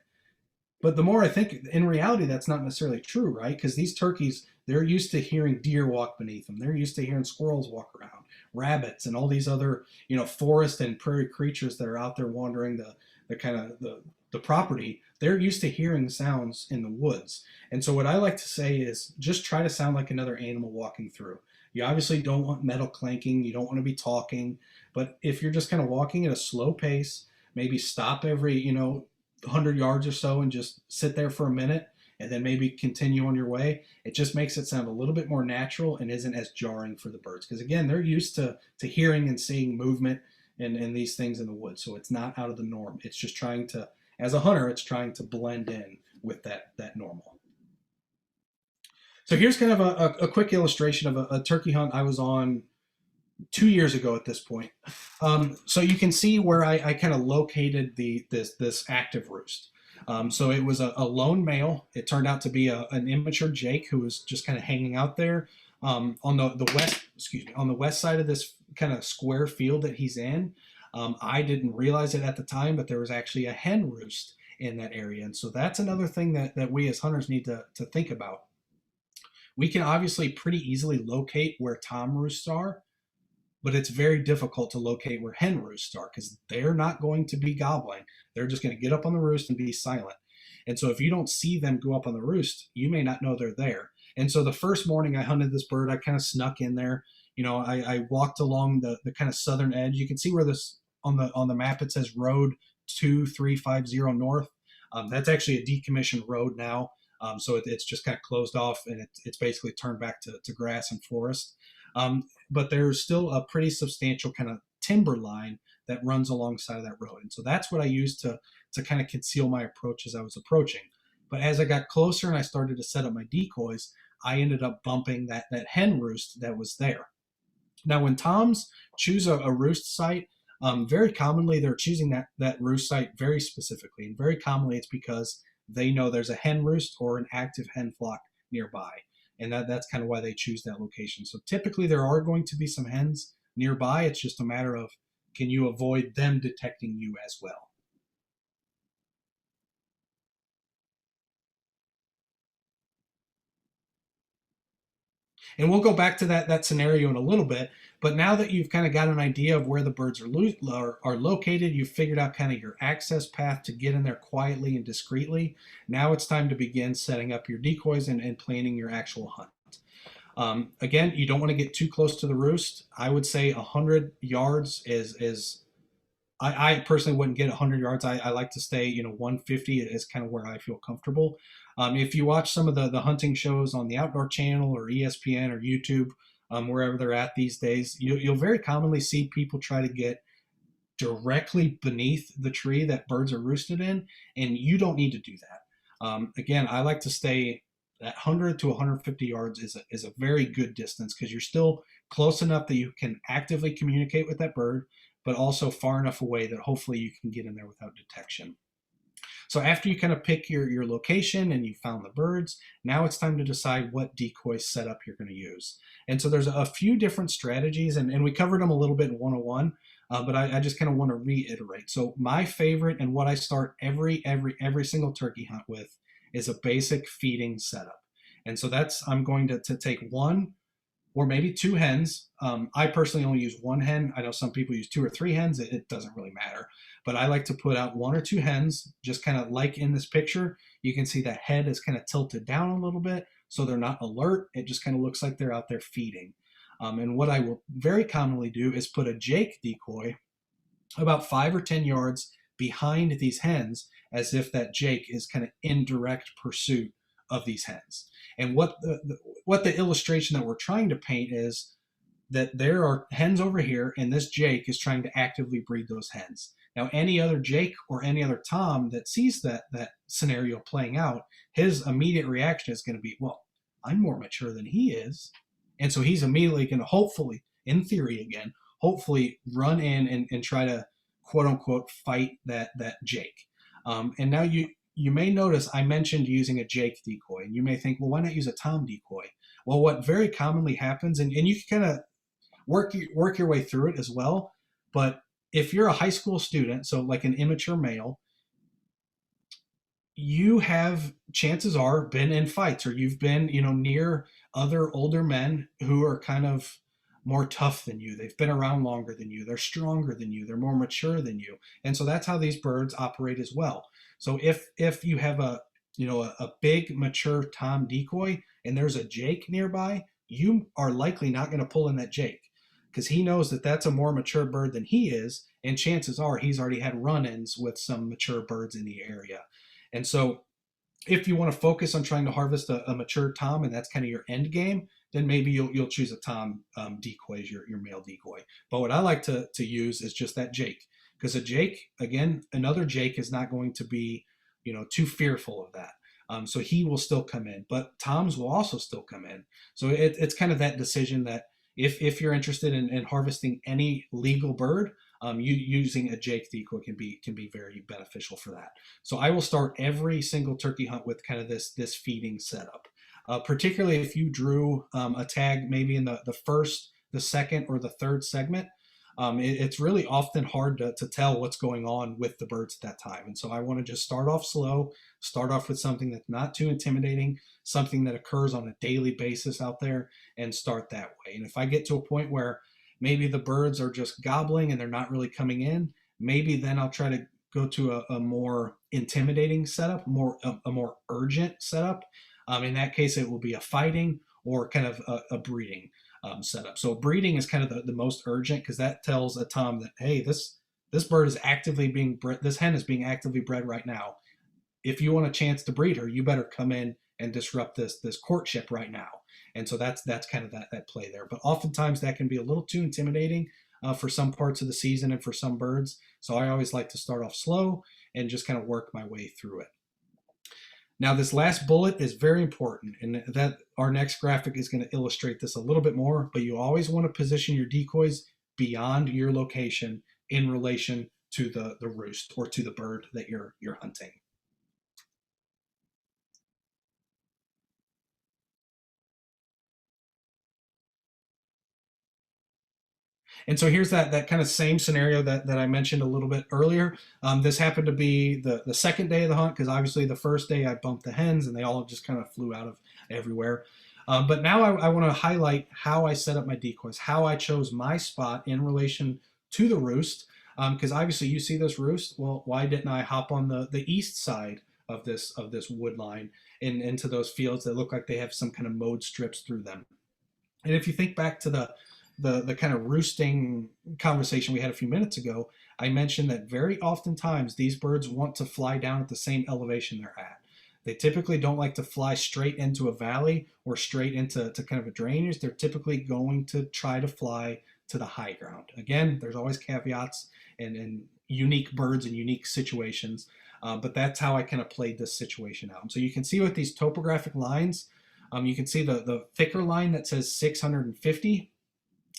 But the more I think, in reality, that's not necessarily true, right? Because these turkeys, they're used to hearing deer walk beneath them. They're used to hearing squirrels walk around, rabbits, and all these other, forest and prairie creatures that are out there wandering the property. They're used to hearing sounds in the woods. And so what I like to say is just try to sound like another animal walking through. You obviously don't want metal clanking. You don't want to be talking. But if you're just kind of walking at a slow pace, maybe stop every, 100 yards or so and just sit there for a minute and then maybe continue on your way. It just makes it sound a little bit more natural and isn't as jarring for the birds. Because again, they're used to hearing and seeing movement and these things in the woods. So it's not out of the norm. It's just trying to, as a hunter, it's trying to blend in with that normal. So here's kind of a quick illustration of a turkey hunt I was on 2 years ago at this point. So you can see where I kind of located this active roost. So it was a lone male. It turned out to be an immature Jake who was just kind of hanging out there on the west side of this kind of square field that he's in. I didn't realize it at the time, but there was actually a hen roost in that area. And so that's another thing that we as hunters need to think about. We can obviously pretty easily locate where tom roosts are, but it's very difficult to locate where hen roosts are because they're not going to be gobbling. They're just going to get up on the roost and be silent. And so if you don't see them go up on the roost, you may not know they're there. And so the first morning I hunted this bird, I kind of snuck in there. I walked along the kind of southern edge. You can see where this on the map, it says road 2350 north. That's actually a decommissioned road now. So it's just kind of closed off and it's basically turned back to grass and forest. But there's still a pretty substantial kind of timber line that runs alongside of that road. And so that's what I used to kind of conceal my approach as I was approaching. But as I got closer and I started to set up my decoys, I ended up bumping that hen roost that was there. Now, when toms choose a roost site, very commonly they're choosing that roost site very specifically. And very commonly it's because they know there's a hen roost or an active hen flock nearby. And that's kind of why they choose that location. So typically there are going to be some hens nearby. It's just a matter of, can you avoid them detecting you as well? And we'll go back to that scenario in a little bit. But now that you've kind of got an idea of where the birds are located, you've figured out kind of your access path to get in there quietly and discreetly. Now it's time to begin setting up your decoys and planning your actual hunt. Again, you don't want to get too close to the roost. I would say 100 yards is I personally wouldn't get 100 yards. I like to stay, 150 is kind of where I feel comfortable. If you watch some of the hunting shows on the Outdoor Channel or ESPN or YouTube, wherever they're at these days, you'll very commonly see people try to get directly beneath the tree that birds are roosted in, and you don't need to do that. Again, I like to stay at 100 to 150 yards is a very good distance because you're still close enough that you can actively communicate with that bird, but also far enough away that hopefully you can get in there without detection. So after you kind of pick your location and you found the birds, now it's time to decide what decoy setup you're going to use. And so there's a few different strategies, and we covered them a little bit in 101, but I just kind of want to reiterate. So my favorite and what I start every single turkey hunt with is a basic feeding setup. And so I'm going to take one or maybe 2 hens. I personally only use 1 hen. I know some people use 2 or 3 hens. It doesn't really matter. But I like to put out 1 or 2 hens, just kind of like in this picture. You can see that head is kind of tilted down a little bit, so they're not alert. It just kind of looks like they're out there feeding. And what I will very commonly do is put a Jake decoy about 5 or 10 yards behind these hens, as if that Jake is kind of in direct pursuit of these hens. And what the illustration that we're trying to paint is that there are hens over here, and this Jake is trying to actively breed those hens. Now, any other Jake or any other Tom that sees that scenario playing out, his immediate reaction is going to be, well, I'm more mature than he is. And so he's immediately going to, hopefully, in theory again, hopefully run in and try to, quote unquote, fight that Jake. And now you may notice I mentioned using a Jake decoy, and you may think, well, why not use a Tom decoy? Well, what very commonly happens, and you can kind of work your way through it as well, but if you're a high school student, so like an immature male, you have, chances are, been in fights, or you've been, near other older men who are kind of more tough than you. They've been around longer than you. They're stronger than you. They're more mature than you. And so that's how these birds operate as well. So if you have a big mature Tom decoy and there's a Jake nearby, you are likely not going to pull in that Jake, because he knows that that's a more mature bird than he is, and chances are he's already had run-ins with some mature birds in the area. And so if you want to focus on trying to harvest a mature Tom, and that's kind of your end game, then maybe you'll choose a Tom decoy as your male decoy. But what I like to use is just that Jake, because a Jake, again, another Jake is not going to be too fearful of that. So he will still come in, but Toms will also still come in. So it's kind of that decision that if you're interested in harvesting any legal bird, using a Jake decoy can be very beneficial for that. So I will start every single turkey hunt with kind of this feeding setup. Particularly if you drew a tag maybe in the first, the second, or the third segment, it's really often hard to tell what's going on with the birds at that time. And so I want to just start off slow, start off with something that's not too intimidating, something that occurs on a daily basis out there, and start that way. And if I get to a point where maybe the birds are just gobbling and they're not really coming in, maybe then I'll try to go to a more intimidating setup, a more urgent setup. In that case, it will be a fighting or kind of a breeding setup. So breeding is kind of the most urgent, because that tells a Tom that, hey, this bird is actively being bred, this hen is being actively bred right now. If you want a chance to breed her, you better come in and disrupt this courtship right now. And so that's kind of that play there. But oftentimes that can be a little too intimidating for some parts of the season and for some birds. So I always like to start off slow and just kind of work my way through it. Now, this last bullet is very important, and that our next graphic is going to illustrate this a little bit more, but you always want to position your decoys beyond your location in relation to the roost or to the bird that you're hunting. And so here's that kind of same scenario that I mentioned a little bit earlier. This happened to be the second day of the hunt, because obviously the first day I bumped the hens and they all just kind of flew out of everywhere. But now I want to highlight how I set up my decoys, how I chose my spot in relation to the roost. Because obviously you see this roost. Well, why didn't I hop on the east side of this wood line and into those fields that look like they have some kind of mowed strips through them? And if you think back to the kind of roosting conversation we had a few minutes ago, I mentioned that very oftentimes these birds want to fly down at the same elevation they're at. They typically don't like to fly straight into a valley or straight into kind of a drainage. They're typically going to try to fly to the high ground. Again, there's always caveats and unique birds and unique situations, but that's how I kind of played this situation out. And so you can see with these topographic lines, you can see the thicker line that says 650.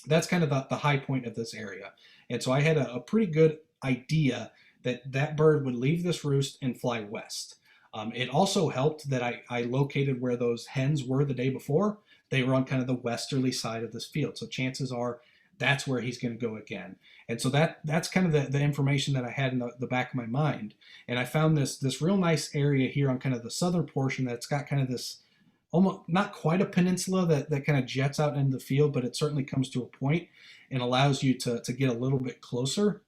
That's kind of the high point of this area. And so I had a pretty good idea that bird would leave this roost and fly west. It also helped that I located where those hens were the day before. They were on kind of the westerly side of this field. So chances are that's where he's going to go again. And so that's kind of the information that I had in the back of my mind. And I found this real nice area here on kind of the southern portion that's got kind of this almost not quite a peninsula that kind of jets out into the field, but it certainly comes to a point and allows you to get a little bit closer.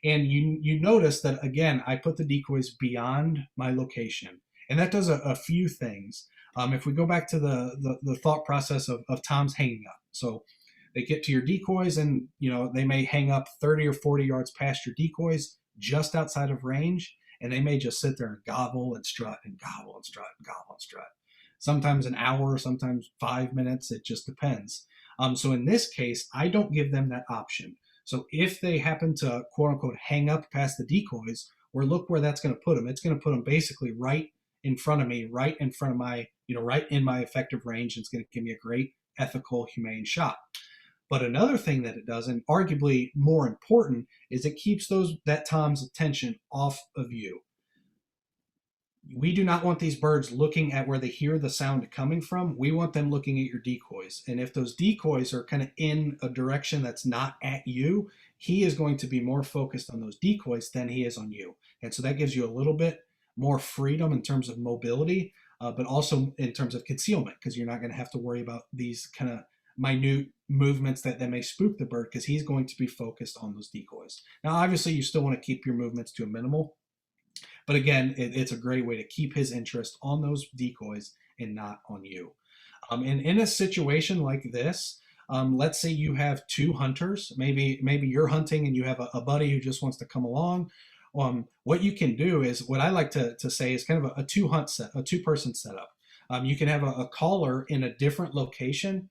And you notice that, again, I put the decoys beyond my location. And that does a few things. If we go back to the thought process of Tom's hanging up. So they get to your decoys and, they may hang up 30 or 40 yards past your decoys just outside of range. And they may just sit there and gobble and strut and gobble and strut and gobble and strut. Sometimes an hour, sometimes 5 minutes. It just depends. So in this case, I don't give them that option. So if they happen to, quote unquote, hang up past the decoys, or look where that's going to put them. It's going to put them basically right in front of me, right in front of my, right in my effective range. It's going to give me a great, ethical, humane shot. But another thing that it does, and arguably more important, is it keeps that Tom's attention off of you. We do not want these birds looking at where they hear the sound coming from. We want them looking at your decoys. And if those decoys are kind of in a direction that's not at you, he is going to be more focused on those decoys than he is on you. And so that gives you a little bit more freedom in terms of mobility, but also in terms of concealment, because you're not going to have to worry about these kind of minute movements that may spook the bird, because he's going to be focused on those decoys. Now, obviously, you still want to keep your movements to a minimal. But again, it's a great way to keep his interest on those decoys and not on you. And in a situation like this, let's say you have two hunters. Maybe you're hunting and you have a buddy who just wants to come along. What you can do is, what I like to say is kind of a two-person setup. You can have a caller in a different location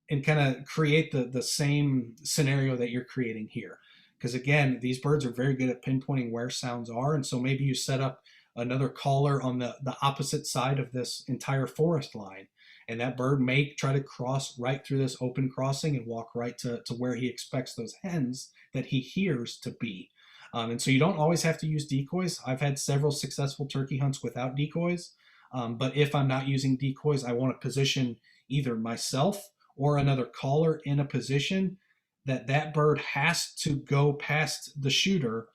and kind of create the same scenario that you're creating here. Because again, these birds are very good at pinpointing where sounds are. And so maybe you set up another caller on the opposite side of this entire forest line. And that bird may try to cross right through this open crossing and walk right to where he expects those hens that he hears to be. And so you don't always have to use decoys. I've had several successful turkey hunts without decoys. But if I'm not using decoys, I want to position either myself or another caller in a position that bird has to go past the shooter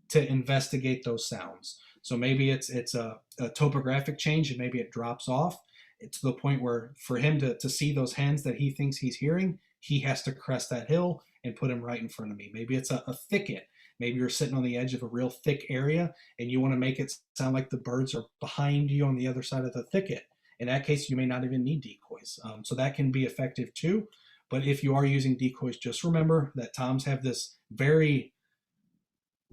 to investigate those sounds. So maybe it's a topographic change and maybe it drops off. It's to the point where for him to see those hens that he thinks he's hearing, he has to crest that hill and put him right in front of me. Maybe it's a thicket. Maybe you're sitting on the edge of a real thick area and you want to make it sound like the birds are behind you on the other side of the thicket. In that case, you may not even need decoys. So that can be effective too. But if you are using decoys, just remember that Toms have this very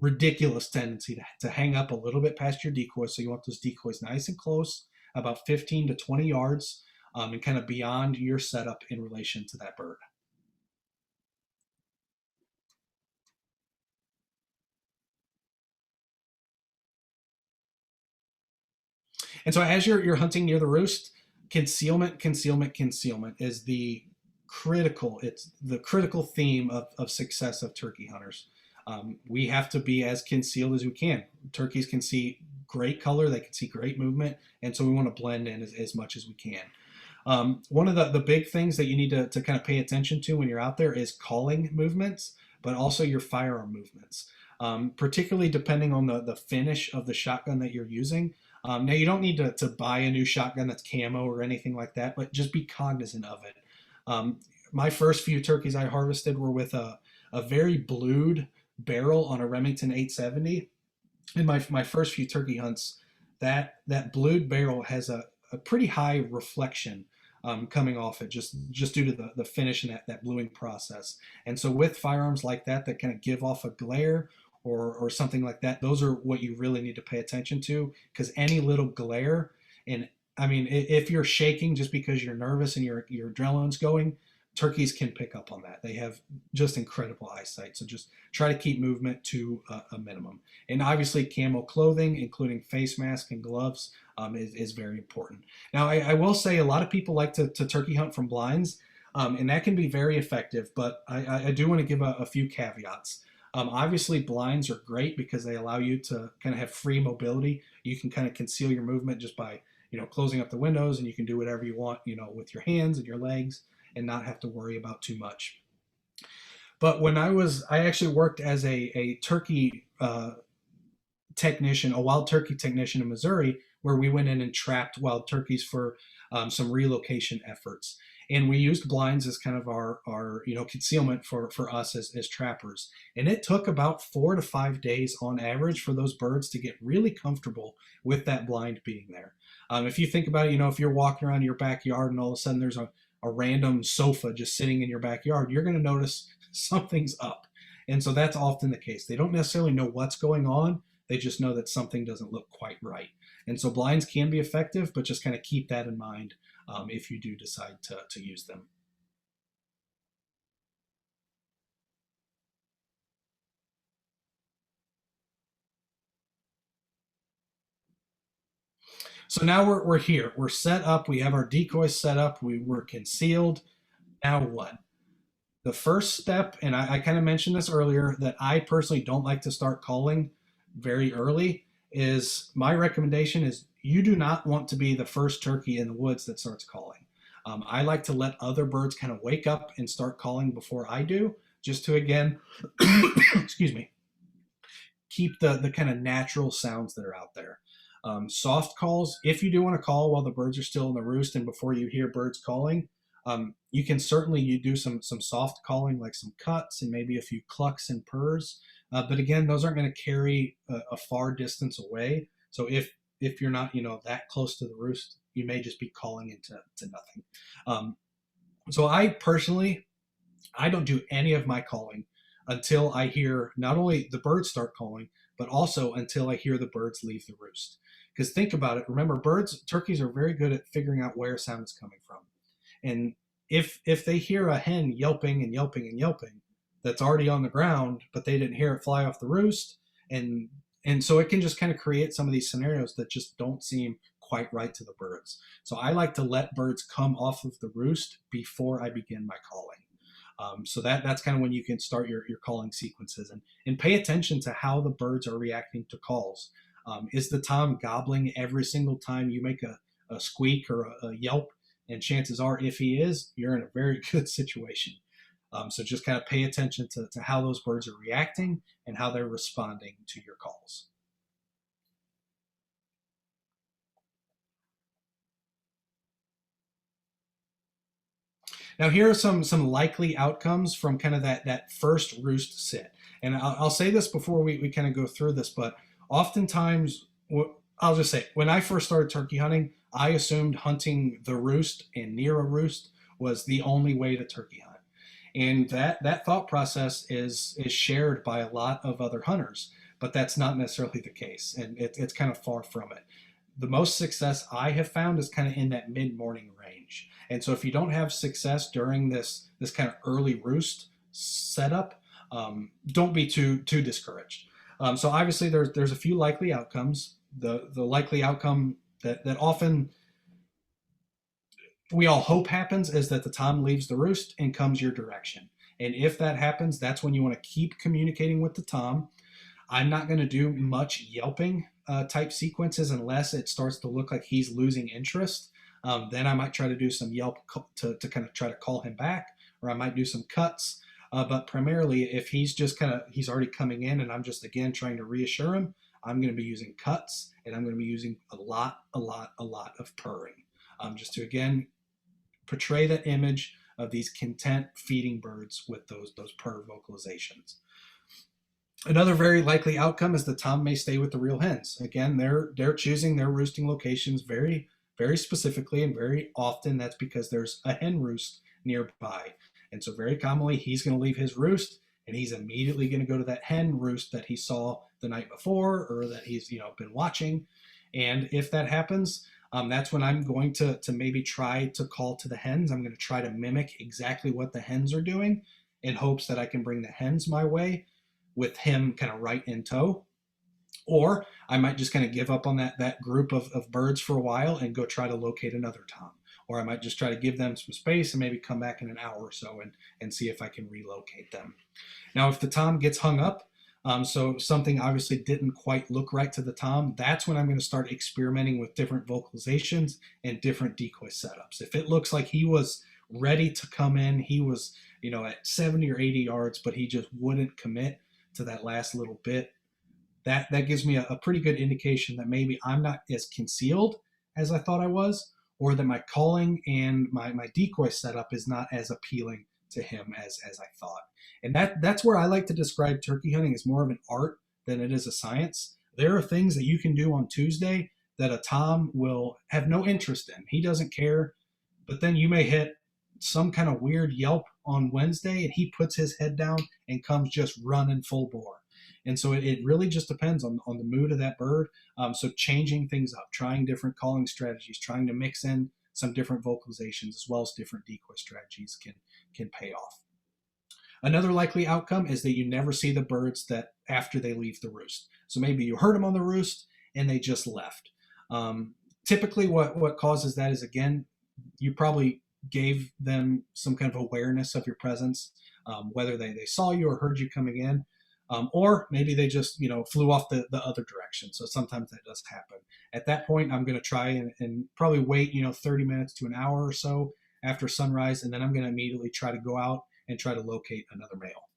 ridiculous tendency to hang up a little bit past your decoys. So you want those decoys nice and close, about 15 to 20 yards, and kind of beyond your setup in relation to that bird. And so as you're hunting near the roost, concealment is the critical theme of success of turkey hunters. We have to be as concealed as we can. Turkeys can see great color, they can see great movement, and so we want to blend in as much as we can. One of the big things that you need to kind of pay attention to when you're out there is calling movements, but also your firearm movements, particularly depending on the finish of the shotgun that you're using. Now, you don't need to buy a new shotgun that's camo or anything like that, but just be cognizant of it. My first few turkeys I harvested were with a very blued barrel on a Remington 870. In my first few turkey hunts, that blued barrel has a pretty high reflection coming off it, just due to the finish and that bluing process. And so with firearms like that kind of give off a glare or something like that, those are what you really need to pay attention to, because any little glare, and I mean, if you're shaking just because you're nervous and your adrenaline's going, turkeys can pick up on that. They have just incredible eyesight. So just try to keep movement to a minimum. And obviously camo clothing, including face mask and gloves, is very important. Now, I will say a lot of people like to turkey hunt from blinds, and that can be very effective, but I do want to give a few caveats. Obviously, blinds are great because they allow you to kind of have free mobility. You can kind of conceal your movement just by, closing up the windows, and you can do whatever you want, with your hands and your legs and not have to worry about too much. But when I actually worked as a turkey technician, a wild turkey technician in Missouri where we went in and trapped wild turkeys for some relocation efforts. And we used blinds as kind of our concealment for us as trappers. And it took about 4 to 5 days on average for those birds to get really comfortable with that blind being there. If you think about it, if you're walking around your backyard and all of a sudden there's a random sofa just sitting in your backyard, you're going to notice something's up. And so that's often the case. They don't necessarily know what's going on. They just know that something doesn't look quite right. And so blinds can be effective, but just kind of keep that in mind if you do decide to use them. So now we're here. We're set up. We have our decoys set up. We're concealed. Now what? The first step, and I kind of mentioned this earlier, that I personally don't like to start calling very early, is my recommendation is you do not want to be the first turkey in the woods that starts calling. I like to let other birds kind of wake up and start calling before I do, just to, again, excuse me, keep the kind of natural sounds that are out there. Soft calls, if you do want to call while the birds are still in the roost and before you hear birds calling, you can certainly do some soft calling, like some cuts and maybe a few clucks and purrs. But again, those aren't going to carry a far distance away. So if you're not, that close to the roost, you may just be calling into nothing. So I personally, I don't do any of my calling until I hear not only the birds start calling, but also until I hear the birds leave the roost. Because think about it. Remember, turkeys are very good at figuring out where sound is coming from. And if they hear a hen yelping and yelping and yelping that's already on the ground, but they didn't hear it fly off the roost, and so it can just kind of create some of these scenarios that just don't seem quite right to the birds. So I like to let birds come off of the roost before I begin my calling. So that's kind of when you can start your calling sequences, and pay attention to how the birds are reacting to calls. Is the tom gobbling every single time you make a squeak or a yelp? And chances are, if he is, you're in a very good situation. So just kind of pay attention to how those birds are reacting and how they're responding to your calls. Now, here are some likely outcomes from kind of that first roost sit. And I'll say this before we kind of go through this, but oftentimes, I'll just say, when I first started turkey hunting, I assumed hunting the roost and near a roost was the only way to turkey hunt. And that thought process is shared by a lot of other hunters, but that's not necessarily the case. And it's kind of far from it. The most success I have found is kind of in that mid-morning range. And so if you don't have success during this kind of early roost setup, don't be too discouraged. So obviously there's a few likely outcomes. The likely outcome that often we all hope happens is that the tom leaves the roost and comes your direction. And if that happens, that's when you want to keep communicating with the tom. I'm not going to do much yelping type sequences unless it starts to look like he's losing interest. Then I might try to do some yelp to kind of try to call him back, or I might do some cuts. But primarily, if he's already coming in and I'm just, again, trying to reassure him, I'm going to be using cuts, and I'm going to be using a lot of purring, just to, again, portray that image of these content feeding birds with those purr vocalizations. Another very likely outcome is the tom may stay with the real hens. Again, they're choosing their roosting locations very, very specifically, and very often that's because there's a hen roost nearby. And so very commonly he's going to leave his roost and he's immediately going to go to that hen roost that he saw the night before, or that he's been watching. And if that happens, that's when I'm going to maybe try to call to the hens. I'm going to try to mimic exactly what the hens are doing in hopes that I can bring the hens my way with him kind of right in tow. Or I might just kind of give up on that group of birds for a while and go try to locate another tom. Or I might just try to give them some space and maybe come back in an hour or so and see if I can relocate them. Now, if the tom gets hung up, so something obviously didn't quite look right to the tom, that's when I'm going to start experimenting with different vocalizations and different decoy setups. If it looks like he was ready to come in, he was, at 70 or 80 yards, but he just wouldn't commit to that last little bit, that gives me a pretty good indication that maybe I'm not as concealed as I thought I was, or that my calling and my decoy setup is not as appealing to him as I thought. And that's where I like to describe turkey hunting as more of an art than it is a science. There are things that you can do on Tuesday that a Tom will have no interest in. He doesn't care, but then you may hit some kind of weird yelp on Wednesday and he puts his head down and comes just running full bore. And so it really just depends on the mood of that bird. So changing things up, trying different calling strategies, trying to mix in some different vocalizations as well as different decoy strategies can pay off. Another likely outcome is that you never see the birds that after they leave the roost. So maybe you heard them on the roost and they just left. Typically what causes that is, again, you probably gave them some kind of awareness of your presence, whether they saw you or heard you coming in. Or maybe they just, flew off the other direction. So sometimes that does happen. At that point, I'm going to try and probably wait, 30 minutes to an hour or so after sunrise. And then I'm going to immediately try to go out and try to locate another male.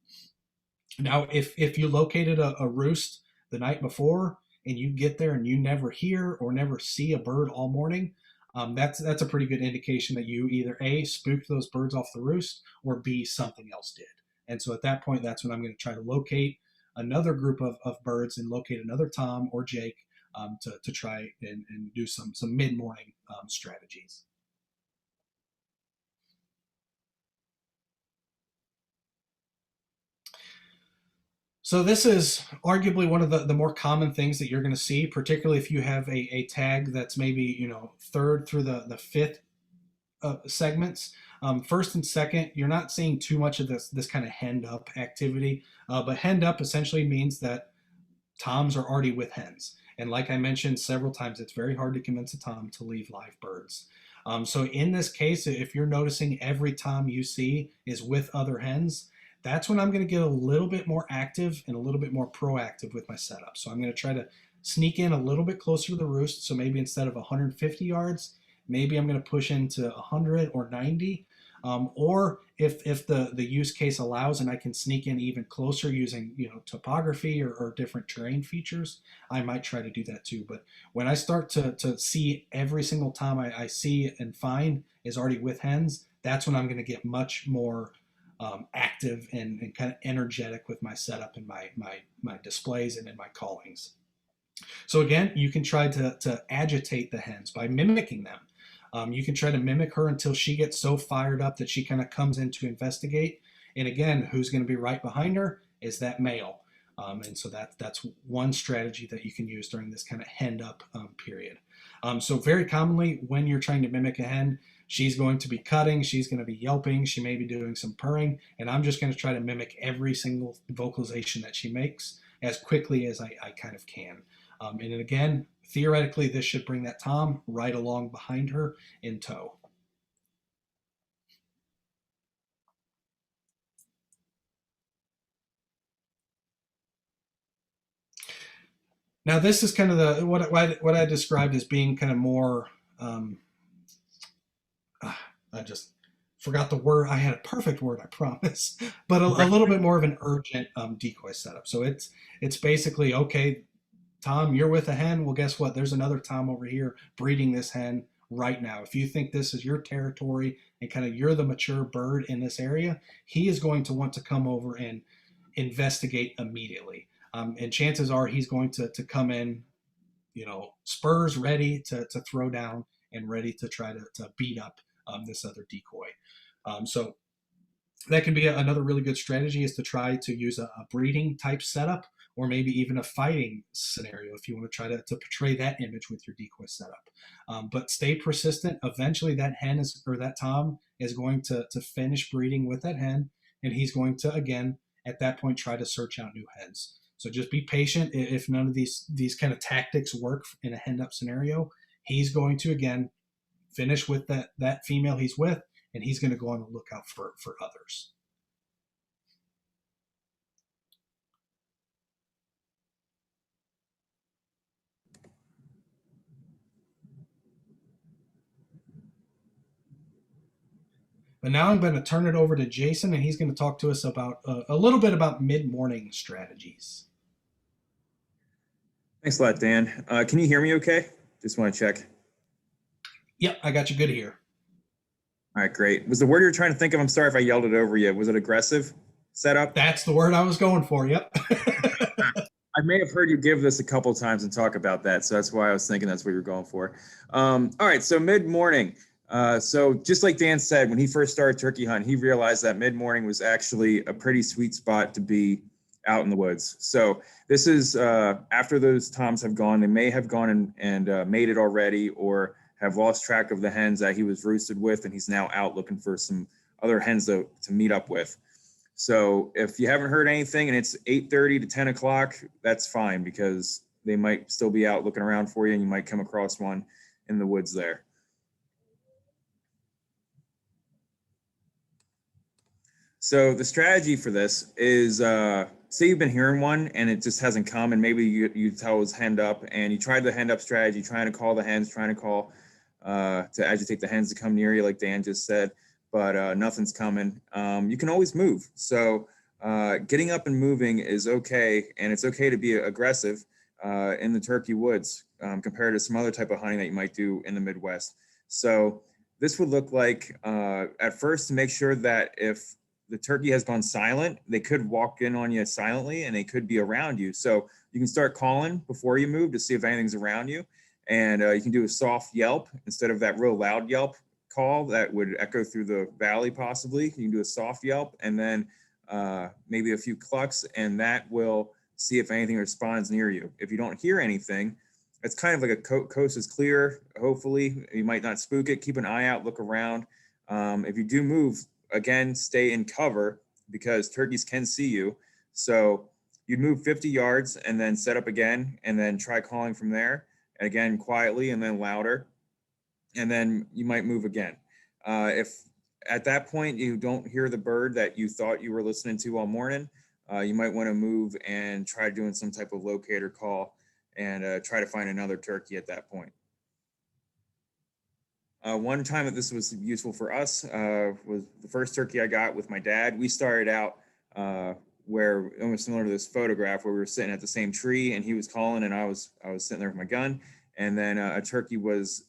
Now, if you located a roost the night before and you get there and you never hear or never see a bird all morning, that's a pretty good indication that you either A, spooked those birds off the roost, or B, something else did. And so at that point, that's when I'm going to try to locate another group of birds and locate another Tom or Jake to try and do some mid-morning strategies. So this is arguably one of the more common things that you're going to see, particularly if you have a tag that's maybe, third through the fifth segments. First and second, you're not seeing too much of this kind of henned up activity, but henned up essentially means that Toms are already with hens. And like I mentioned several times, it's very hard to convince a Tom to leave live birds. So in this case, if you're noticing every Tom you see is with other hens, that's when I'm going to get a little bit more active and a little bit more proactive with my setup. So I'm going to try to sneak in a little bit closer to the roost. So maybe instead of 150 yards, maybe I'm going to push into 100 or 90. Or if the use case allows and I can sneak in even closer using topography or different terrain features, I might try to do that too. But when I start to see every single Tom I see and find is already with hens, that's when I'm going to get much more active and kind of energetic with my setup and my displays and in my callings. So again, you can try to agitate the hens by mimicking them. You can try to mimic her until she gets so fired up that she kind of comes in to investigate. And again, who's going to be right behind her is that male. And so that's one strategy that you can use during this kind of henned up period. So very commonly when you're trying to mimic a hen, she's going to be cutting, she's going to be yelping, she may be doing some purring, and I'm just going to try to mimic every single vocalization that she makes as quickly as I kind of can. And again, theoretically, this should bring that Tom right along behind her in tow. Now, this is kind of what I described as being kind of more. I just forgot the word. I had a perfect word, I promise, but a little bit more of an urgent decoy setup. So it's basically, okay, Tom, you're with a hen. Well, guess what? There's another Tom over here breeding this hen right now. If you think this is your territory and kind of you're the mature bird in this area, he is going to want to come over and investigate immediately. And chances are he's going to come in, spurs ready to throw down and ready to try to beat up this other decoy. So that can be another really good strategy, is to try to use a breeding type setup, or maybe even a fighting scenario if you want to try to portray that image with your decoy setup. But stay persistent. Eventually that hen or that Tom is going to finish breeding with that hen, and he's going to, again, at that point, try to search out new hens. So just be patient. If none of these kind of tactics work in a henned up scenario, he's going to, again, finish with that female he's with, and he's going to go on the lookout for others. But now I'm going to turn it over to Jason, and he's going to talk to us about a little bit about mid-morning strategies. Thanks a lot, Dan. Can you hear me okay? Just want to check. Yep, I got you good here. All right, great. Was the word you were trying to think of? I'm sorry if I yelled it over you. Was it aggressive setup? That's the word I was going for. Yep. I may have heard you give this a couple times and talk about that, so that's why I was thinking that's what you're going for. All right, so mid-morning. So just like Dan said, when he first started turkey hunting, he realized that mid-morning was actually a pretty sweet spot to be out in the woods. So this is after those toms have gone, they may have gone and mated already, or have lost track of the hens that he was roosted with, and he's now out looking for some other hens to meet up with. So if you haven't heard anything and it's 8:30 to 10 o'clock, that's fine, because they might still be out looking around for you, and you might come across one in the woods there. So the strategy for this is, say you've been hearing one and it just hasn't come, and maybe you tell it was henned up, and you tried the henned up strategy, trying to call the hens, trying to call to agitate the hens to come near you, like Dan just said, but nothing's coming. You can always move. So getting up and moving is okay, and it's okay to be aggressive in the turkey woods compared to some other type of hunting that you might do in the Midwest. So this would look like, at first, to make sure that if the turkey has gone silent, they could walk in on you silently, and they could be around you. So you can start calling before you move to see if anything's around you. And you can do a soft yelp instead of that real loud yelp call that would echo through the valley possibly. You can do a soft yelp, and then maybe a few clucks, and that will see if anything responds near you. If you don't hear anything, it's kind of like a coast is clear. Hopefully you might not spook it. Keep an eye out, look around. If you do move, again, stay in cover, because turkeys can see you. So you'd move 50 yards and then set up again, and then try calling from there. And again, quietly, and then louder. And then you might move again. If at that point you don't hear the bird that you thought you were listening to all morning, you might want to move and try doing some type of locator call, and try to find another turkey at that point. One time that this was useful for us was the first turkey I got with my dad. We started out where, almost similar to this photograph, where we were sitting at the same tree, and he was calling, and I was sitting there with my gun, and then a turkey was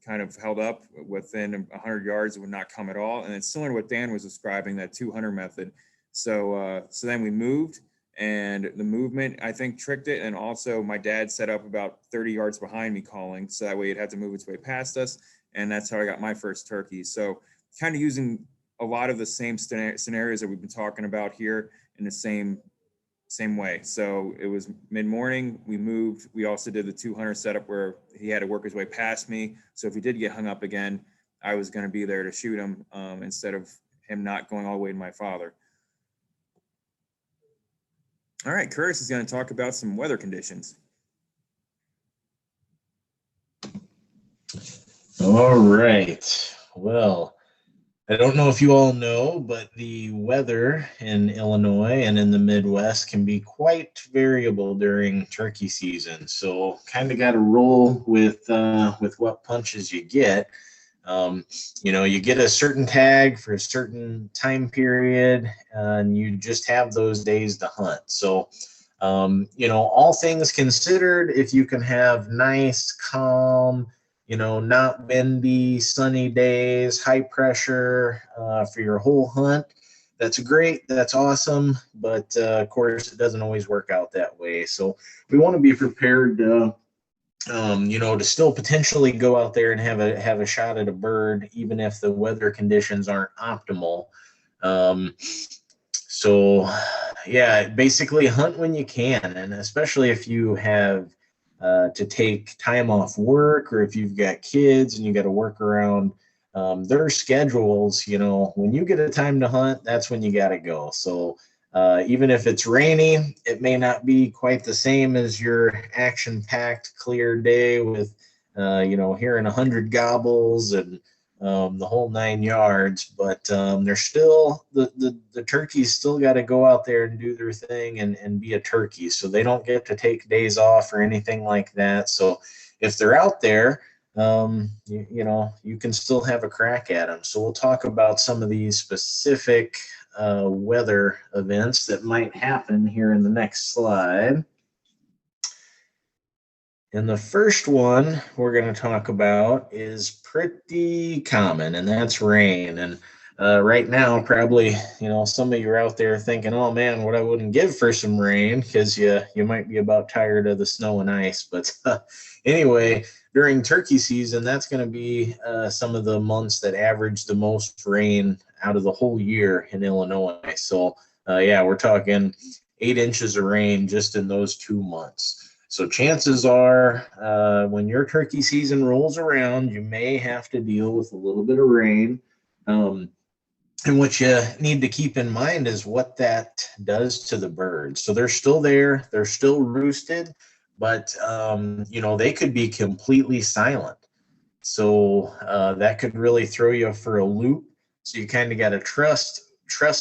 kind of held up within 100 yards. It would not come at all, and it's similar to what Dan was describing, that 200 method. So then we moved, and the movement, I think, tricked it. And also my dad set up about 30 yards behind me calling, so that way it had to move its way past us. And that's how I got my first turkey. So kind of using a lot of the same scenarios that we've been talking about here in the same way. So it was mid-morning, we moved. We also did the 200 setup where he had to work his way past me. So if he did get hung up again, I was going to be there to shoot him instead of him not going all the way to my father. All right, Curtis is going to talk about some weather conditions. All right. Well, I don't know if you all know, but the weather in Illinois and in the Midwest can be quite variable during turkey season. So kind of got to roll with what punches you get. You get a certain tag for a certain time period, and you just have those days to hunt. So, all things considered, if you can have nice, calm, not windy, sunny days, high pressure for your whole hunt, that's great. That's awesome. But of course, it doesn't always work out that way. So we want to be prepared to still potentially go out there and have a shot at a bird, even if the weather conditions aren't optimal. Basically hunt when you can, and especially if you have to take time off work, or if you've got kids and you got to work around their schedules. When you get a time to hunt, that's when you got to go. So even if it's rainy, it may not be quite the same as your action-packed, clear day with, hearing 100 gobbles and the whole 9 yards. But they're still, the turkeys still got to go out there and do their thing and be a turkey. So they don't get to take days off or anything like that. So if they're out there, you can still have a crack at them. So we'll talk about some of these specific weather events that might happen here in the next slide. And the first one we're going to talk about is pretty common, and that's rain. And right now, probably, some of you are out there thinking, oh man, what I wouldn't give for some rain, because you might be about tired of the snow and ice. But anyway, during turkey season, that's going to be some of the months that average the most rain out of the whole year in Illinois. So yeah, we're talking 8 inches of rain just in those 2 months. So chances are when your turkey season rolls around, you may have to deal with a little bit of rain. And what you need to keep in mind is what that does to the birds. So they're still there, they're still roosted, but they could be completely silent. So that could really throw you for a loop. So you kind of got to trust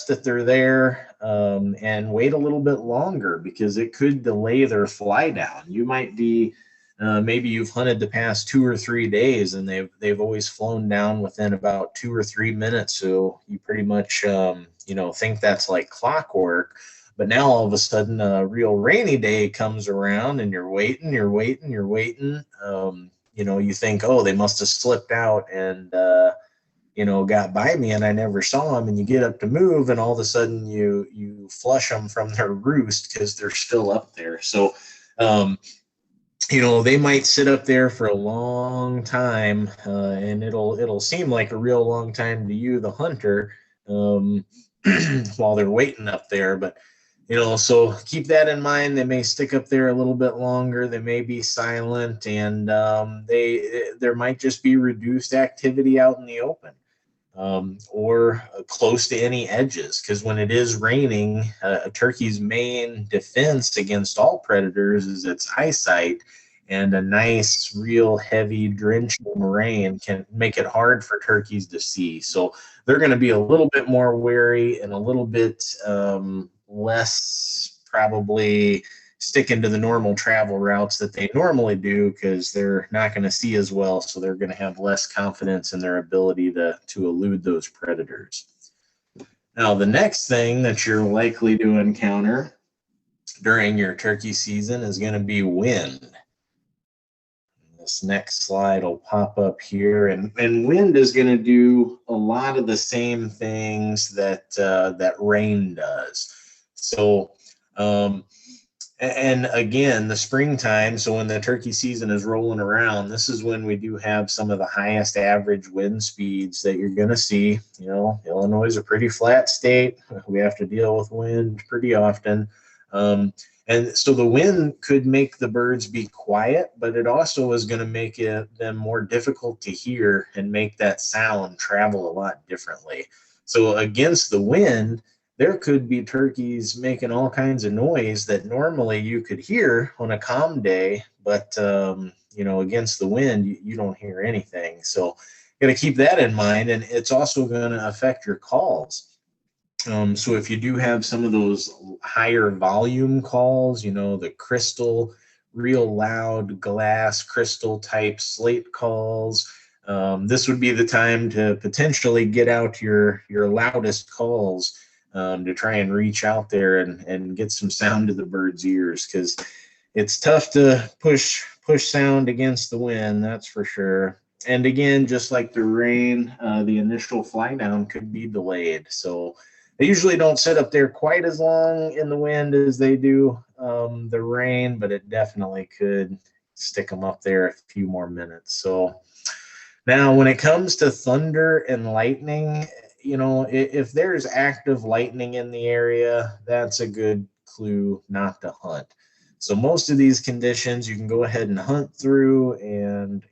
that they're there, and wait a little bit longer, because it could delay their fly down. You might be maybe you've hunted the past 2 or 3 days, and they've always flown down within about 2 or 3 minutes. So you pretty much think that's like clockwork. But now all of a sudden a real rainy day comes around, and you're waiting. You think, oh, they must have slipped out and got by me and I never saw them. And you get up to move, and all of a sudden you flush them from their roost because they're still up there. So they might sit up there for a long time, and it'll seem like a real long time to you, the hunter, while they're waiting up there. But so keep that in mind. They may stick up there a little bit longer. They may be silent, and there might just be reduced activity out in the open, or close to any edges. Because when it is raining, a turkey's main defense against all predators is its eyesight, and a nice, real heavy, drenching rain can make it hard for turkeys to see. So they're going to be a little bit more wary and a little bit less probably sticking to the normal travel routes that they normally do, because they're not going to see as well. So they're going to have less confidence in their ability to elude those predators. Now, the next thing that you're likely to encounter during your turkey season is going to be wind. This next slide will pop up here, and wind is going to do a lot of the same things that rain does. So, and again, the springtime, so when the turkey season is rolling around, this is when we do have some of the highest average wind speeds that you're going to see. Illinois is a pretty flat state. We have to deal with wind pretty often. And so the wind could make the birds be quiet, but it also is going to make them more difficult to hear and make that sound travel a lot differently. So against the wind, there could be turkeys making all kinds of noise that normally you could hear on a calm day, but against the wind, you don't hear anything. So you got to keep that in mind, and it's also going to affect your calls. So if you do have some of those higher volume calls, the crystal, real loud glass crystal type slate calls, this would be the time to potentially get out your loudest calls, to try and reach out there and get some sound to the bird's ears, because it's tough to push sound against the wind, that's for sure. And again, just like the rain, the initial fly down could be delayed. So they usually don't sit up there quite as long in the wind as they do the rain, but it definitely could stick them up there a few more minutes. So now when it comes to thunder and lightning, if there's active lightning in the area, that's a good clue not to hunt. So most of these conditions you can go ahead and hunt through, and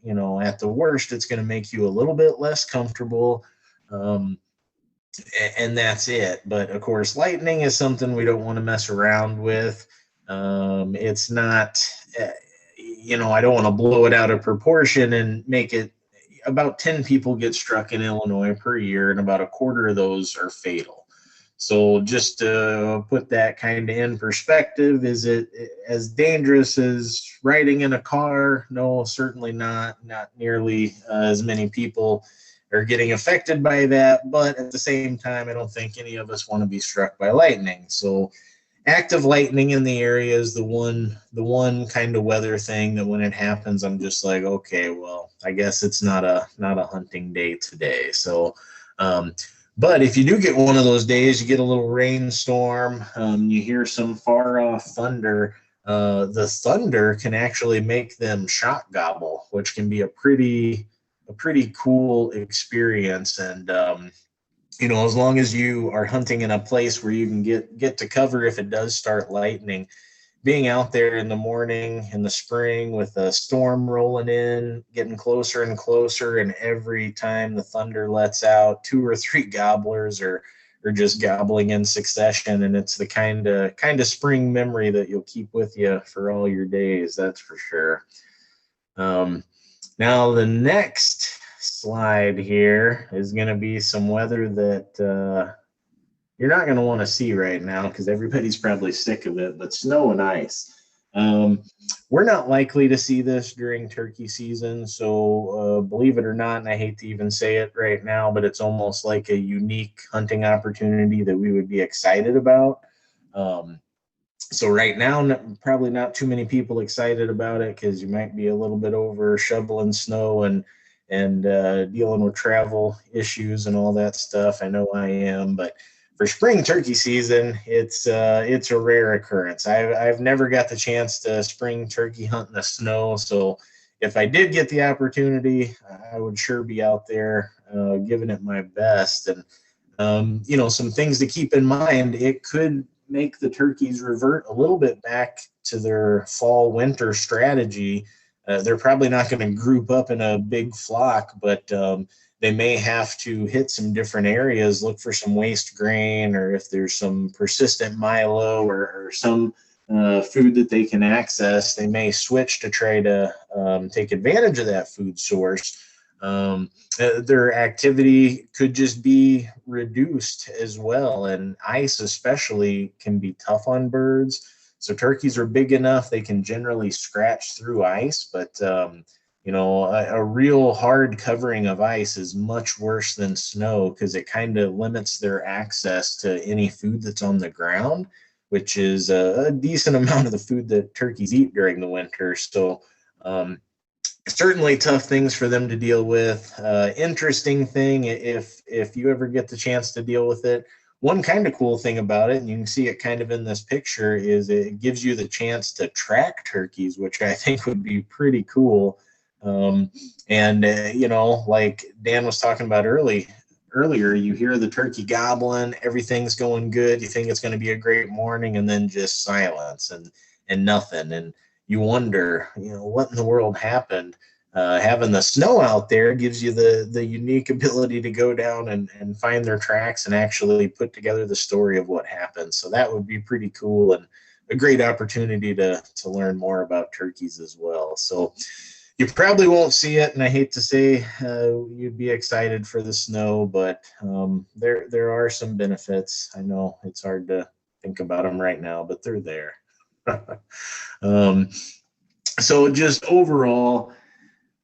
at the worst, it's going to make you a little bit less comfortable. And that's it. But of course, lightning is something we don't want to mess around with. It's not, I don't want to blow it out of proportion and make it. About 10 people get struck in Illinois per year, and about a quarter of those are fatal. So just to put that kind of in perspective, is it as dangerous as riding in a car? No, certainly not. Not nearly as many people are getting affected by that, but at the same time, I don't think any of us want to be struck by lightning. So active lightning in the area is the one kind of weather thing that when it happens, I'm just like, okay, well, I guess it's not a hunting day today. So, but if you do get one of those days, you get a little rainstorm, you hear some far off thunder. The thunder can actually make them shock gobble, which can be a pretty cool experience. And as long as you are hunting in a place where you can get to cover if it does start lightning, being out there in the morning in the spring with a storm rolling in, getting closer and closer, and every time the thunder lets out, 2 or 3 gobblers are just gobbling in succession, and it's the kind of spring memory that you'll keep with you for all your days, that's for sure. Now the next slide here is going to be some weather that you're not going to want to see right now because everybody's probably sick of it, but snow and ice. We're not likely to see this during turkey season, so believe it or not, and I hate to even say it right now, but it's almost like a unique hunting opportunity that we would be excited about. So right now, probably not too many people excited about it because you might be a little bit over shoveling snow and dealing with travel issues and all that stuff. I know I am, but for spring turkey season, it's a rare occurrence. I've never got the chance to spring turkey hunt in the snow, so if I did get the opportunity, I would sure be out there giving it my best. And some things to keep in mind, it could make the turkeys revert a little bit back to their fall winter strategy. They're probably not going to group up in a big flock, but they may have to hit some different areas, look for some waste grain, or if there's some persistent milo or some food that they can access, they may switch to try to take advantage of that food source. Their activity could just be reduced as well, and ice especially can be tough on birds. So turkeys are big enough they can generally scratch through ice, but a real hard covering of ice is much worse than snow because it kind of limits their access to any food that's on the ground, which is a decent amount of the food that turkeys eat during the winter. So certainly tough things for them to deal with. Interesting thing, if you ever get the chance to deal with it, one kind of cool thing about it, and you can see it kind of in this picture, is it gives you the chance to track turkeys, which I think would be pretty cool. Like Dan was talking about earlier, you hear the turkey gobbling, everything's going good, you think it's going to be a great morning, and then just silence and nothing. And you wonder, what in the world happened? Having the snow out there gives you the unique ability to go down and find their tracks and actually put together the story of what happened. So that would be pretty cool and a great opportunity to learn more about turkeys as well. So you probably won't see it, and I hate to say you'd be excited for the snow, but there are some benefits. I know it's hard to think about them right now, but they're there. So just overall,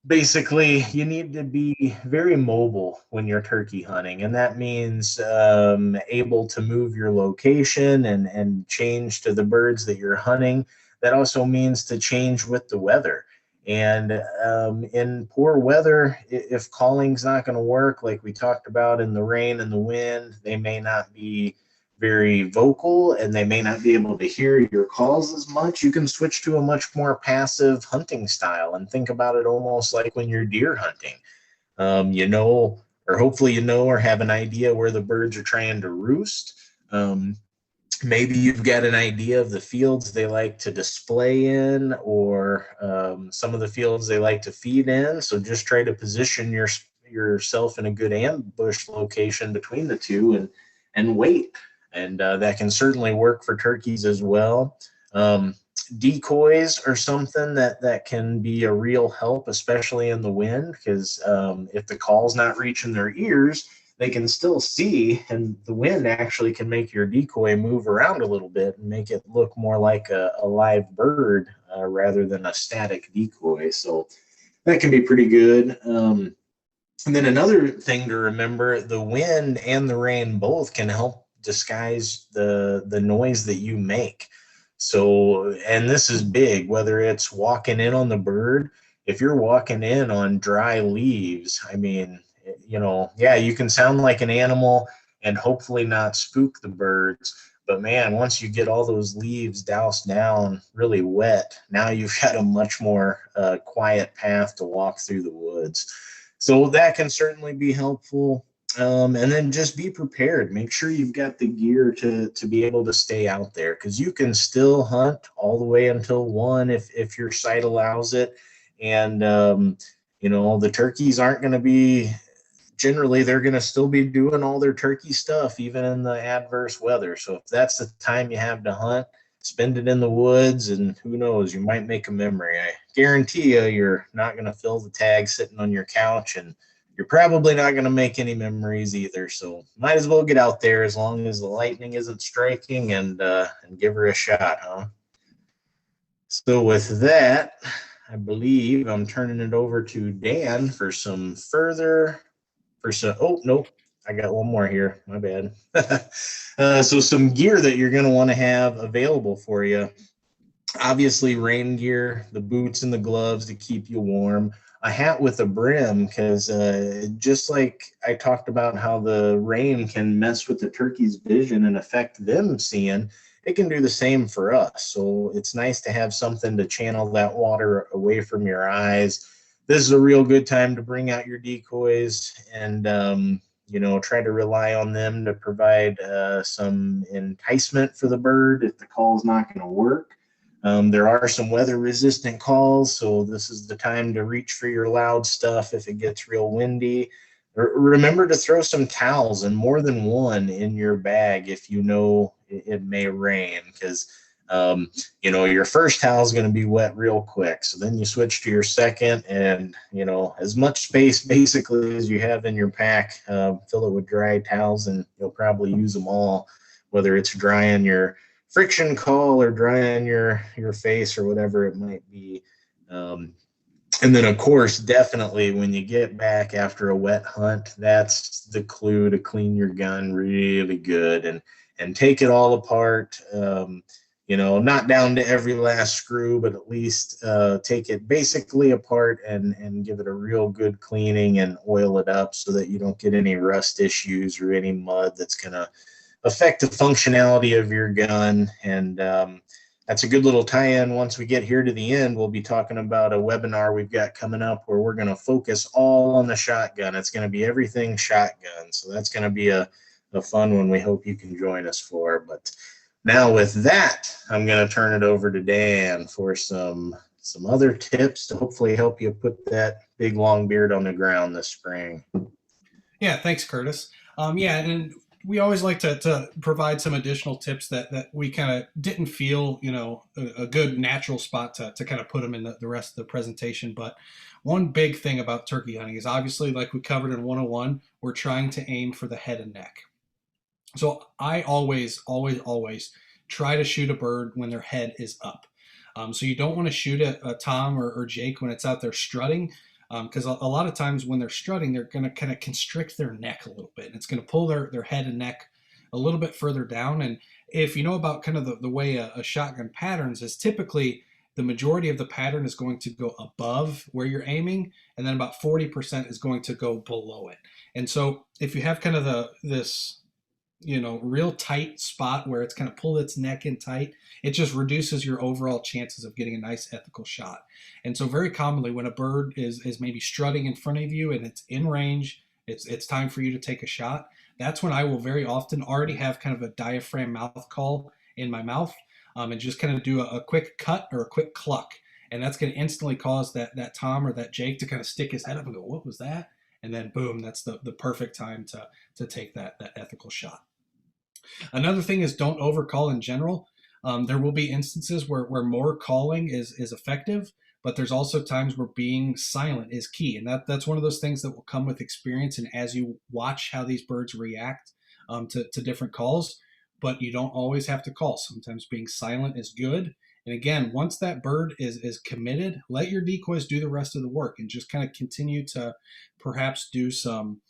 basically, you need to be very mobile when you're turkey hunting, and that means able to move your location and change to the birds that you're hunting. That also means to change with the weather. And in poor weather, if calling's not going to work, like we talked about in the rain and the wind, they may not be very vocal and they may not be able to hear your calls as much. You can switch to a much more passive hunting style and think about it almost like when you're deer hunting. Or hopefully or have an idea where the birds are trying to roost. Maybe you've got an idea of the fields they like to display in, or some of the fields they like to feed in. So just try to position yourself in a good ambush location between the two and wait. And that can certainly work for turkeys as well. Decoys are something that can be a real help, especially in the wind, because if the call's not reaching their ears, they can still see, and the wind actually can make your decoy move around a little bit and make it look more like a live bird rather than a static decoy. So that can be pretty good. And then another thing to remember, the wind and the rain both can help disguise the noise that you make. So, and this is big, whether it's walking in on the bird. If you're walking in on dry leaves, I mean, yeah, you can sound like an animal and hopefully not spook the birds. But man, once you get all those leaves doused down really wet, now you've got a much more quiet path to walk through the woods. So that can certainly be helpful. And then just be prepared. Make sure you've got the gear to be able to stay out there, because you can still hunt all the way until 1 if your site allows it. And, the turkeys aren't going to be, generally, they're going to still be doing all their turkey stuff, even in the adverse weather. So if that's the time you have to hunt, spend it in the woods, and who knows, you might make a memory. I guarantee you're not going to fill the tag sitting on your couch, and you're probably not going to make any memories either. So might as well get out there as long as the lightning isn't striking, and give her a shot, huh? So with that, I believe I'm turning it over to Dan for some oh, nope, I got one more here. My bad. So some gear that you're going to want to have available for you. Obviously, rain gear, the boots and the gloves to keep you warm. A hat with a brim, because just like I talked about how the rain can mess with the turkey's vision and affect them seeing, it can do the same for us. So it's nice to have something to channel that water away from your eyes. This is a real good time to bring out your decoys and, try to rely on them to provide some enticement for the bird if the call's not going to work. There are some weather resistant calls, so this is the time to reach for your loud stuff if it gets real windy. Remember to throw some towels, and more than one, in your bag if you know it may rain, because your first towel is going to be wet real quick. So then you switch to your second, and as much space basically as you have in your pack, fill it with dry towels, and you'll probably use them all, whether it's drying your friction call or drying your face or whatever it might be. And then, of course, definitely when you get back after a wet hunt, that's the clue to clean your gun really good and take it all apart. Not down to every last screw, but at least take it basically apart and give it a real good cleaning and oil it up so that you don't get any rust issues or any mud that's going to affect the functionality of your gun. And that's a good little tie-in. Once we get here to the end, we'll be talking about a webinar we've got coming up where we're going to focus all on the shotgun. It's going to be everything shotgun. So that's going to be a fun one we hope you can join us for. But now with that, I'm going to turn it over to Dan for some other tips to hopefully help you put that big long beard on the ground this spring. Yeah, thanks, Curtis. And we always like to provide some additional tips that we kind of didn't feel, a good natural spot to kind of put them in the rest of the presentation. But one big thing about turkey hunting is obviously, like we covered in 101, we're trying to aim for the head and neck. So I always try to shoot a bird when their head is up. So you don't want to shoot a Tom or Jake when it's out there strutting, because a lot of times when they're strutting, they're going to kind of constrict their neck a little bit, and it's going to pull their head and neck a little bit further down. And if you know about kind of the way a shotgun patterns is, typically the majority of the pattern is going to go above where you're aiming, and then about 40% is going to go below it. And so if you have kind of this real tight spot where it's kind of pulled its neck in tight, it just reduces your overall chances of getting a nice ethical shot. And so very commonly when a bird is maybe strutting in front of you and it's in range, it's time for you to take a shot, that's when I will very often already have kind of a diaphragm mouth call in my mouth, and just kind of do a quick cut or a quick cluck. And that's going to instantly cause that Tom or that Jake to kind of stick his head up and go, what was that? And then boom, that's the perfect time to take that ethical shot. Another thing is, don't overcall in general. There will be instances where more calling is effective, but there's also times where being silent is key. And that's one of those things that will come with experience and as you watch how these birds react to different calls. But you don't always have to call. Sometimes being silent is good. And again, once that bird is committed, let your decoys do the rest of the work and just kind of continue to perhaps do some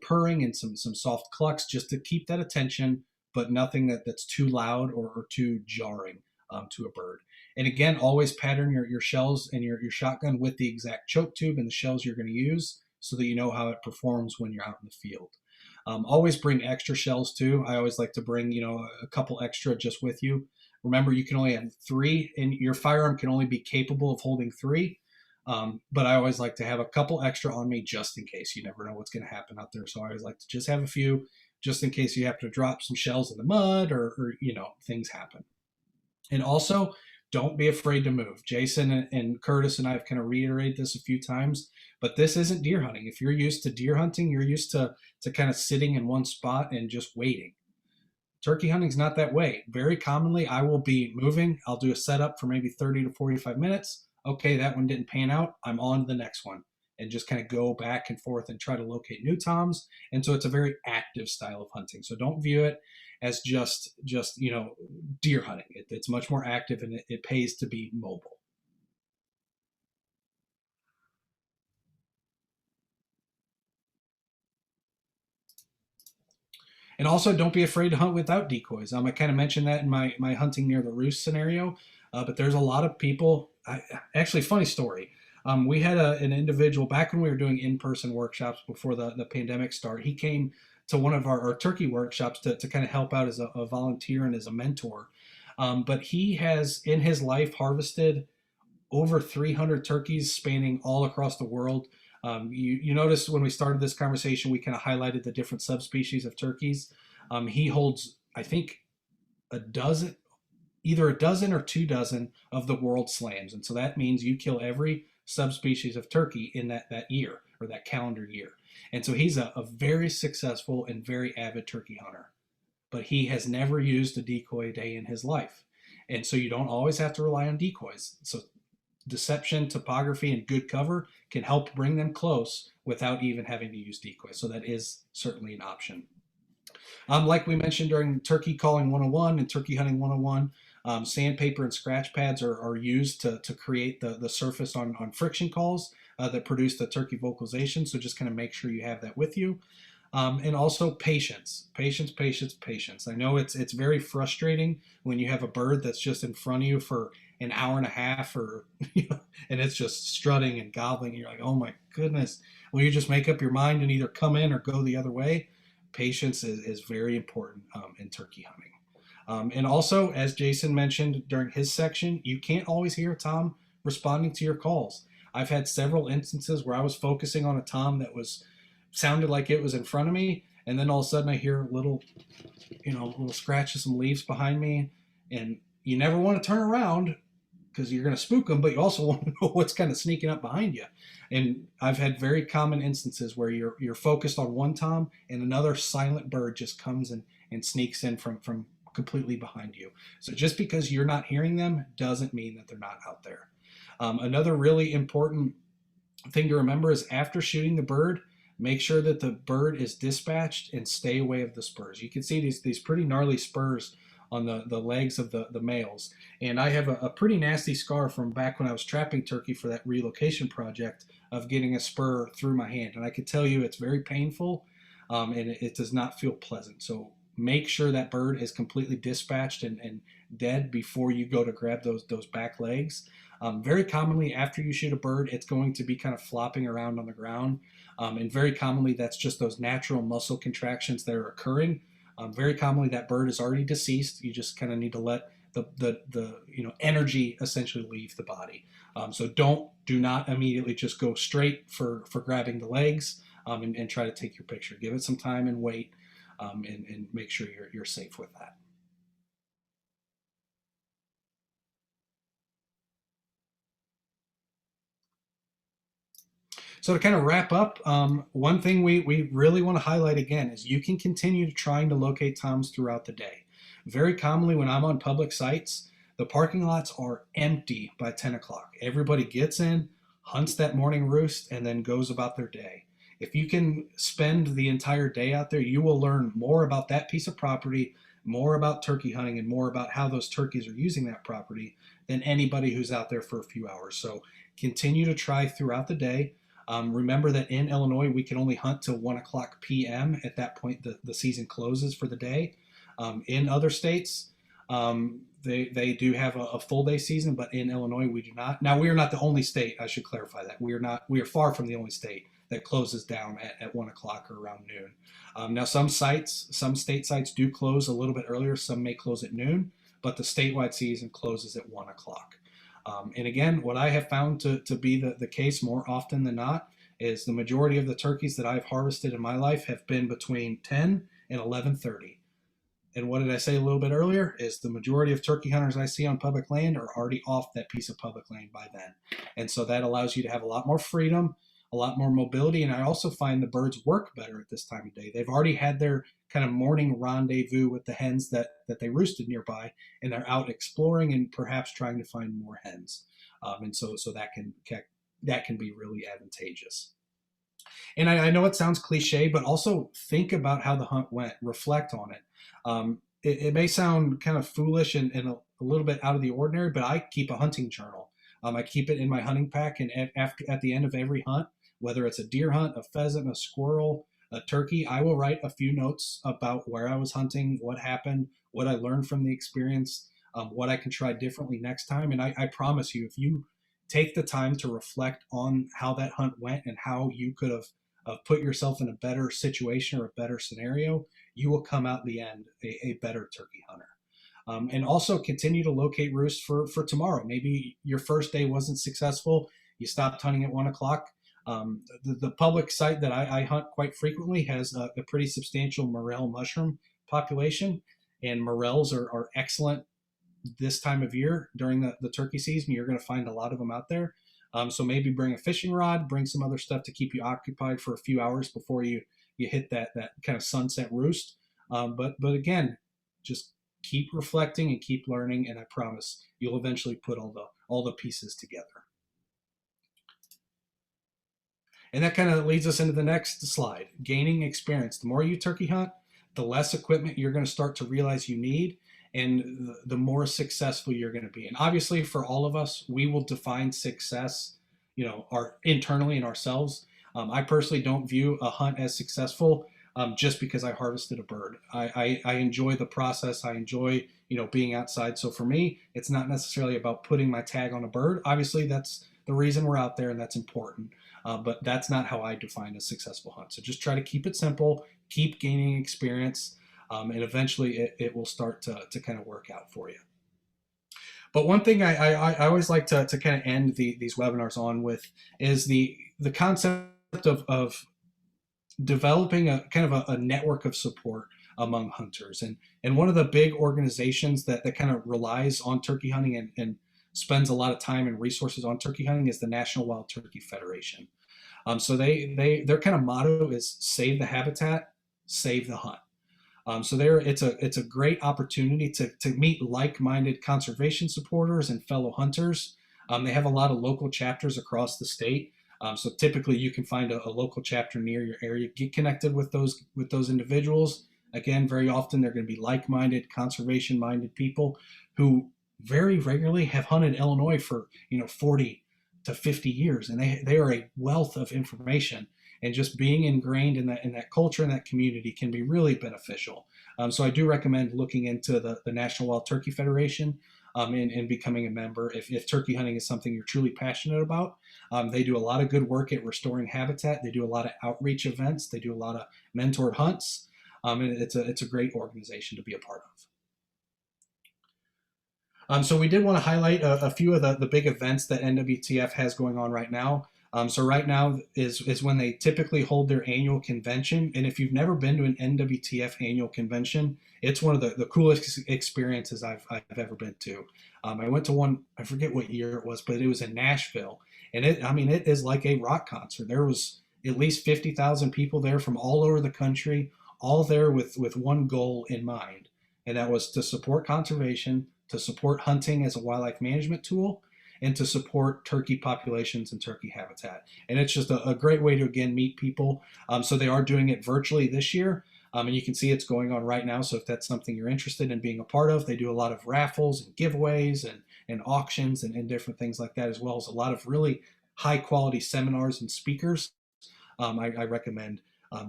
purring and some soft clucks just to keep that attention but nothing that's too loud or too jarring to a bird. And again, always pattern your shells and your shotgun with the exact choke tube and the shells you're going to use so that you know how it performs when you're out in the field. Always bring extra shells too. I always like to bring, a couple extra just with you. Remember, you can only have 3, and your firearm can only be capable of holding 3. But I always like to have a couple extra on me just in case. You never know what's going to happen out there. So I always like to just have a few just in case you have to drop some shells in the mud or things happen. And also, don't be afraid to move. Jason and Curtis and I have kind of reiterated this a few times, but this isn't deer hunting. If you're used to deer hunting, you're used to kind of sitting in one spot and just waiting. Turkey hunting is not that way. Very commonly, I will be moving. I'll do a setup for maybe 30 to 45 minutes. Okay, that one didn't pan out. I'm on to the next one and just kind of go back and forth and try to locate new toms. And so it's a very active style of hunting. So don't view it as just deer hunting. It's much more active, and it pays to be mobile. And also, don't be afraid to hunt without decoys. I kind of mentioned that in my hunting near the Roost scenario, but there's a lot of people. Actually, funny story. We had an individual back when we were doing in-person workshops before the pandemic started. He came to one of our turkey workshops to kind of help out as a volunteer and as a mentor. But he has, in his life, harvested over 300 turkeys spanning all across the world. You noticed when we started this conversation, we kind of highlighted the different subspecies of turkeys. He holds, I think, either a dozen or 2 dozen of the world slams. And so that means you kill every subspecies of turkey in that year or that calendar year. And so he's a very successful and very avid turkey hunter, but he has never used a decoy a day in his life. And so you don't always have to rely on decoys. So deception, topography, and good cover can help bring them close without even having to use decoys. So that is certainly an option. Like we mentioned during Turkey Calling 101 and Turkey Hunting 101, sandpaper and scratch pads are used to create the surface on friction calls that produce the turkey vocalizations. So just kind of make sure you have that with you. And also patience. I know it's very frustrating when you have a bird that's just in front of you for an hour and a half and it's just strutting and gobbling. You're like, oh my goodness. Will you just make up your mind and either come in or go the other way? Patience is very important in turkey hunting. And also, as Jason mentioned during his section, you can't always hear a tom responding to your calls. I've had several instances where I was focusing on a tom that sounded like it was in front of me, and then all of a sudden I hear little scratch of some leaves behind me, and you never want to turn around because you're going to spook them, but you also want to know what's kind of sneaking up behind you. And I've had very common instances where you're focused on one tom and another silent bird just comes and sneaks in from completely behind you. So just because you're not hearing them doesn't mean that they're not out there. Another really important thing to remember is after shooting the bird, make sure that the bird is dispatched and stay away of the spurs. You can see these pretty gnarly spurs on the legs of the males. And I have a pretty nasty scar from back when I was trapping turkey for that relocation project of getting a spur through my hand. And I can tell you it's very painful and it does not feel pleasant. So make sure that bird is completely dispatched and dead before you go to grab those back legs. Very commonly after you shoot a bird, it's going to be kind of flopping around on the ground. And very commonly that's just those natural muscle contractions that are occurring. Very commonly that bird is already deceased. You just kind of need to let the energy essentially leave the body. So do not immediately just go straight for grabbing the legs and try to take your picture. Give it some time and wait and make sure you're safe with that. So to kind of wrap up, one thing we really want to highlight again is you can continue trying to locate toms throughout the day. Very commonly when I'm on public sites, the parking lots are empty by 10 o'clock. Everybody gets in, hunts that morning roost, and then goes about their day. If you can spend the entire day out there, you will learn more about that piece of property, more about turkey hunting, and more about how those turkeys are using that property than anybody who's out there for a few hours. So continue to try throughout the day. Remember that in Illinois, we can only hunt till 1 o'clock p.m. At that point, the season closes for the day. In other states, they do have a full day season, but in Illinois we do not. Now, we are not the only state. I should clarify that we are far from the only state that closes down at 1 o'clock or around noon. Now, some state sites do close a little bit earlier. Some may close at noon, but the statewide season closes at 1 o'clock. And again, what I have found to be the case more often than not is the majority of the turkeys that I've harvested in my life have been between 10 and 11:30. And what did I say a little bit earlier is the majority of turkey hunters I see on public land are already off that piece of public land by then. And so that allows you to have a lot more freedom, a lot more mobility. And I also find the birds work better at this time of day. They've already had their kind of morning rendezvous with the hens that they roosted nearby, and they're out exploring and perhaps trying to find more hens. And so that can be really advantageous. And I know it sounds cliche, but also think about how the hunt went, reflect on it. It may sound kind of foolish and a little bit out of the ordinary, but I keep a hunting journal. I keep it in my hunting pack, and at the end of every hunt, whether it's a deer hunt, a pheasant, a squirrel, a turkey, I will write a few notes about where I was hunting, what happened, what I learned from the experience, what I can try differently next time. And I promise you, if you take the time to reflect on how that hunt went and how you could have put yourself in a better situation or a better scenario, you will come out in the end a better turkey hunter. And also continue to locate roosts for tomorrow. Maybe your first day wasn't successful. You stopped hunting at 1 o'clock. The public site that I hunt quite frequently has a pretty substantial morel mushroom population, and morels are excellent this time of year during the turkey season. You're going to find a lot of them out there. So maybe bring a fishing rod, bring some other stuff to keep you occupied for a few hours before you hit that kind of sunset roost. But again, just keep reflecting and keep learning, and I promise you'll eventually put all the pieces together. And that kind of leads us into the next slide, gaining experience. The more you turkey hunt, the less equipment you're going to start to realize you need, and the more successful you're going to be. And obviously for all of us, we will define success, internally in ourselves. I personally don't view a hunt as successful just because I harvested a bird. I enjoy the process. I enjoy, being outside. So for me, it's not necessarily about putting my tag on a bird. Obviously that's the reason we're out there, and that's important. But that's not how I define a successful hunt. So just try to keep it simple, keep gaining experience, and eventually it will start to kind of work out for you. But one thing I always like to kind of end these webinars on with is the concept of developing a kind of a network of support among hunters. And one of the big organizations that kind of relies on turkey hunting and spends a lot of time and resources on turkey hunting is the National Wild Turkey Federation. So their kind of motto is save the habitat, save the hunt. So it's a great opportunity to meet like-minded conservation supporters and fellow hunters. They have a lot of local chapters across the state. So typically you can find a local chapter near your area. Get connected with those individuals. Again, very often they're going to be like-minded, conservation-minded people who very regularly have hunted Illinois for 40 to 50 years, and they are a wealth of information. And just being ingrained in that culture and that community can be really beneficial. So I do recommend looking into the National Wild Turkey Federation and becoming a member if turkey hunting is something you're truly passionate about. They do a lot of good work at restoring habitat. They do a lot of outreach events. They do a lot of mentored hunts. And it's a great organization to be a part of. So we did want to highlight a few of the big events that NWTF has going on right now. So right now is when they typically hold their annual convention. And if you've never been to an NWTF annual convention, it's one of the coolest experiences I've ever been to. I went to one, I forget what year it was, but it was in Nashville. And it is like a rock concert. There was at least 50,000 people there from all over the country, all there with one goal in mind. And that was to support conservation, to support hunting as a wildlife management tool, and to support turkey populations and turkey habitat. And it's just a great way to, again, meet people. So they are doing it virtually this year. And you can see it's going on right now. So if that's something you're interested in being a part of, they do a lot of raffles and giveaways and auctions and different things like that, as well as a lot of really high quality seminars and speakers. I recommend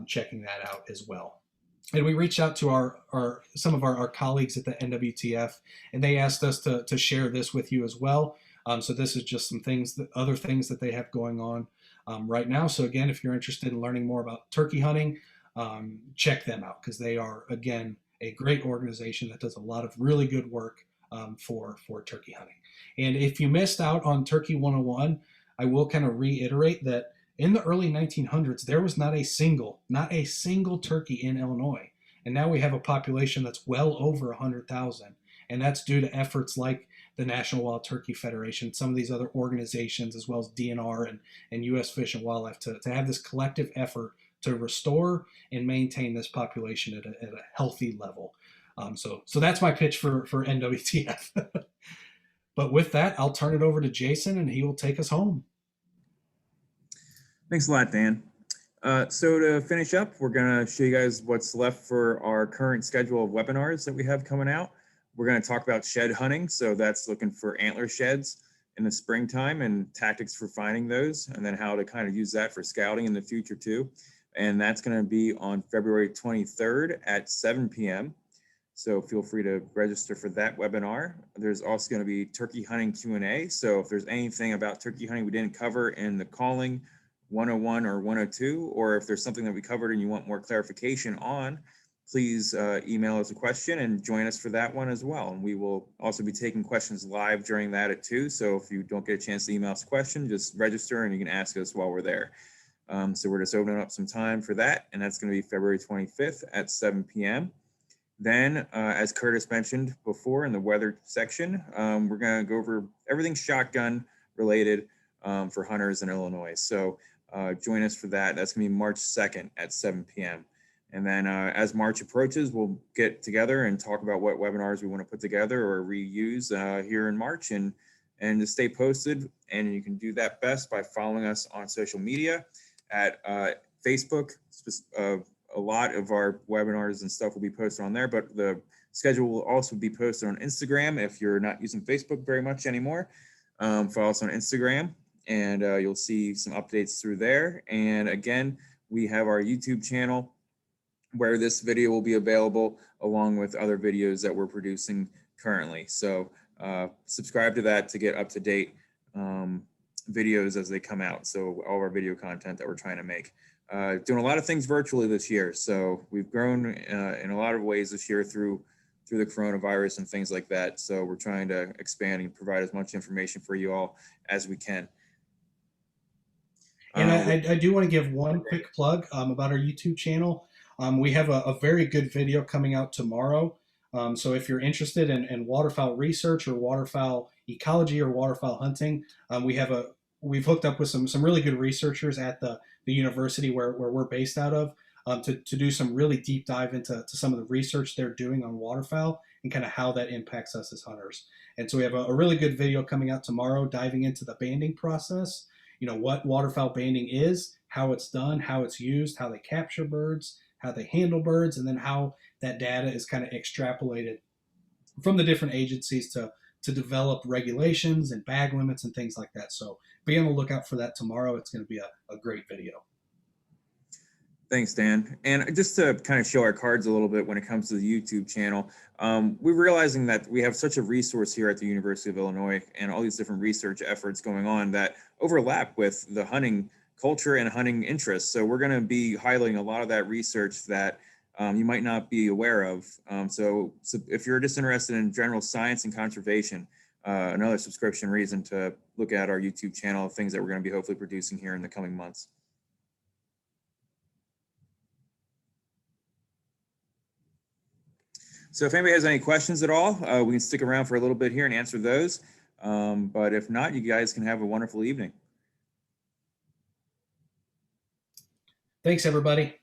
checking that out as well. And we reached out to some of our colleagues at the NWTF, and they asked us to share this with you as well. So this is just some things, other things that they have going on right now. So again, if you're interested in learning more about turkey hunting, check them out, because they are, again, a great organization that does a lot of really good work for turkey hunting. And if you missed out on Turkey 101, I will kind of reiterate that in the early 1900s, there was not a single turkey in Illinois. And now we have a population that's well over 100,000. And that's due to efforts like the National Wild Turkey Federation, some of these other organizations, as well as DNR and U.S. Fish and Wildlife, to have this collective effort to restore and maintain this population at a healthy level. So that's my pitch for NWTF. But with that, I'll turn it over to Jason, and he will take us home. Thanks a lot, Dan. So to finish up, we're going to show you guys what's left for our current schedule of webinars that we have coming out. We're going to talk about shed hunting. So that's looking for antler sheds in the springtime and tactics for finding those, and then how to kind of use that for scouting in the future too. And that's going to be on February 23rd at 7 p.m. So feel free to register for that webinar. There's also going to be turkey hunting Q&A. So if there's anything about turkey hunting we didn't cover in the calling 101 or 102, or if there's something that we covered and you want more clarification on, please email us a question and join us for that one as well. And we will also be taking questions live during that at 2. So if you don't get a chance to email us a question, just register and you can ask us while we're there. So we're just opening up some time for that, and that's going to be February 25th at 7 p.m. Then, as Curtis mentioned before in the weather section, we're going to go over everything shotgun related for hunters in Illinois. So join us for that. That's going to be March 2nd at 7 p.m. And then as March approaches, we'll get together and talk about what webinars we want to put together or reuse here in March, and to stay posted. And you can do that best by following us on social media at Facebook. A lot of our webinars and stuff will be posted on there, but the schedule will also be posted on Instagram. If you're not using Facebook very much anymore, follow us on Instagram, and you'll see some updates through there. And again, we have our YouTube channel where this video will be available along with other videos that we're producing currently. So subscribe to that to get up-to-date videos as they come out. So all of our video content that we're trying to make. Doing a lot of things virtually this year. So we've grown in a lot of ways this year through the coronavirus and things like that. So we're trying to expand and provide as much information for you all as we can. And I do want to give one quick plug about our YouTube channel. We have a very good video coming out tomorrow. So if you're interested in waterfowl research or waterfowl ecology or waterfowl hunting, we've hooked up with some really good researchers at the university where we're based out of to do some really deep dive into some of the research they're doing on waterfowl and kind of how that impacts us as hunters. And so we have a really good video coming out tomorrow diving into the banding process, what waterfowl banding is, how it's done, how it's used, how they capture birds, how they handle birds, and then how that data is kind of extrapolated from the different agencies to develop regulations and bag limits and things like that. So be on the lookout for that tomorrow. It's going to be a great video. Thanks, Dan. And just to kind of show our cards a little bit when it comes to the YouTube channel, we're realizing that we have such a resource here at the University of Illinois and all these different research efforts going on that overlap with the hunting culture and hunting interests. So we're going to be highlighting a lot of that research that you might not be aware of. So if you're just interested in general science and conservation, another subscription reason to look at our YouTube channel, things that we're going to be hopefully producing here in the coming months. So if anybody has any questions at all, we can stick around for a little bit here and answer those. But if not, you guys can have a wonderful evening. Thanks, everybody.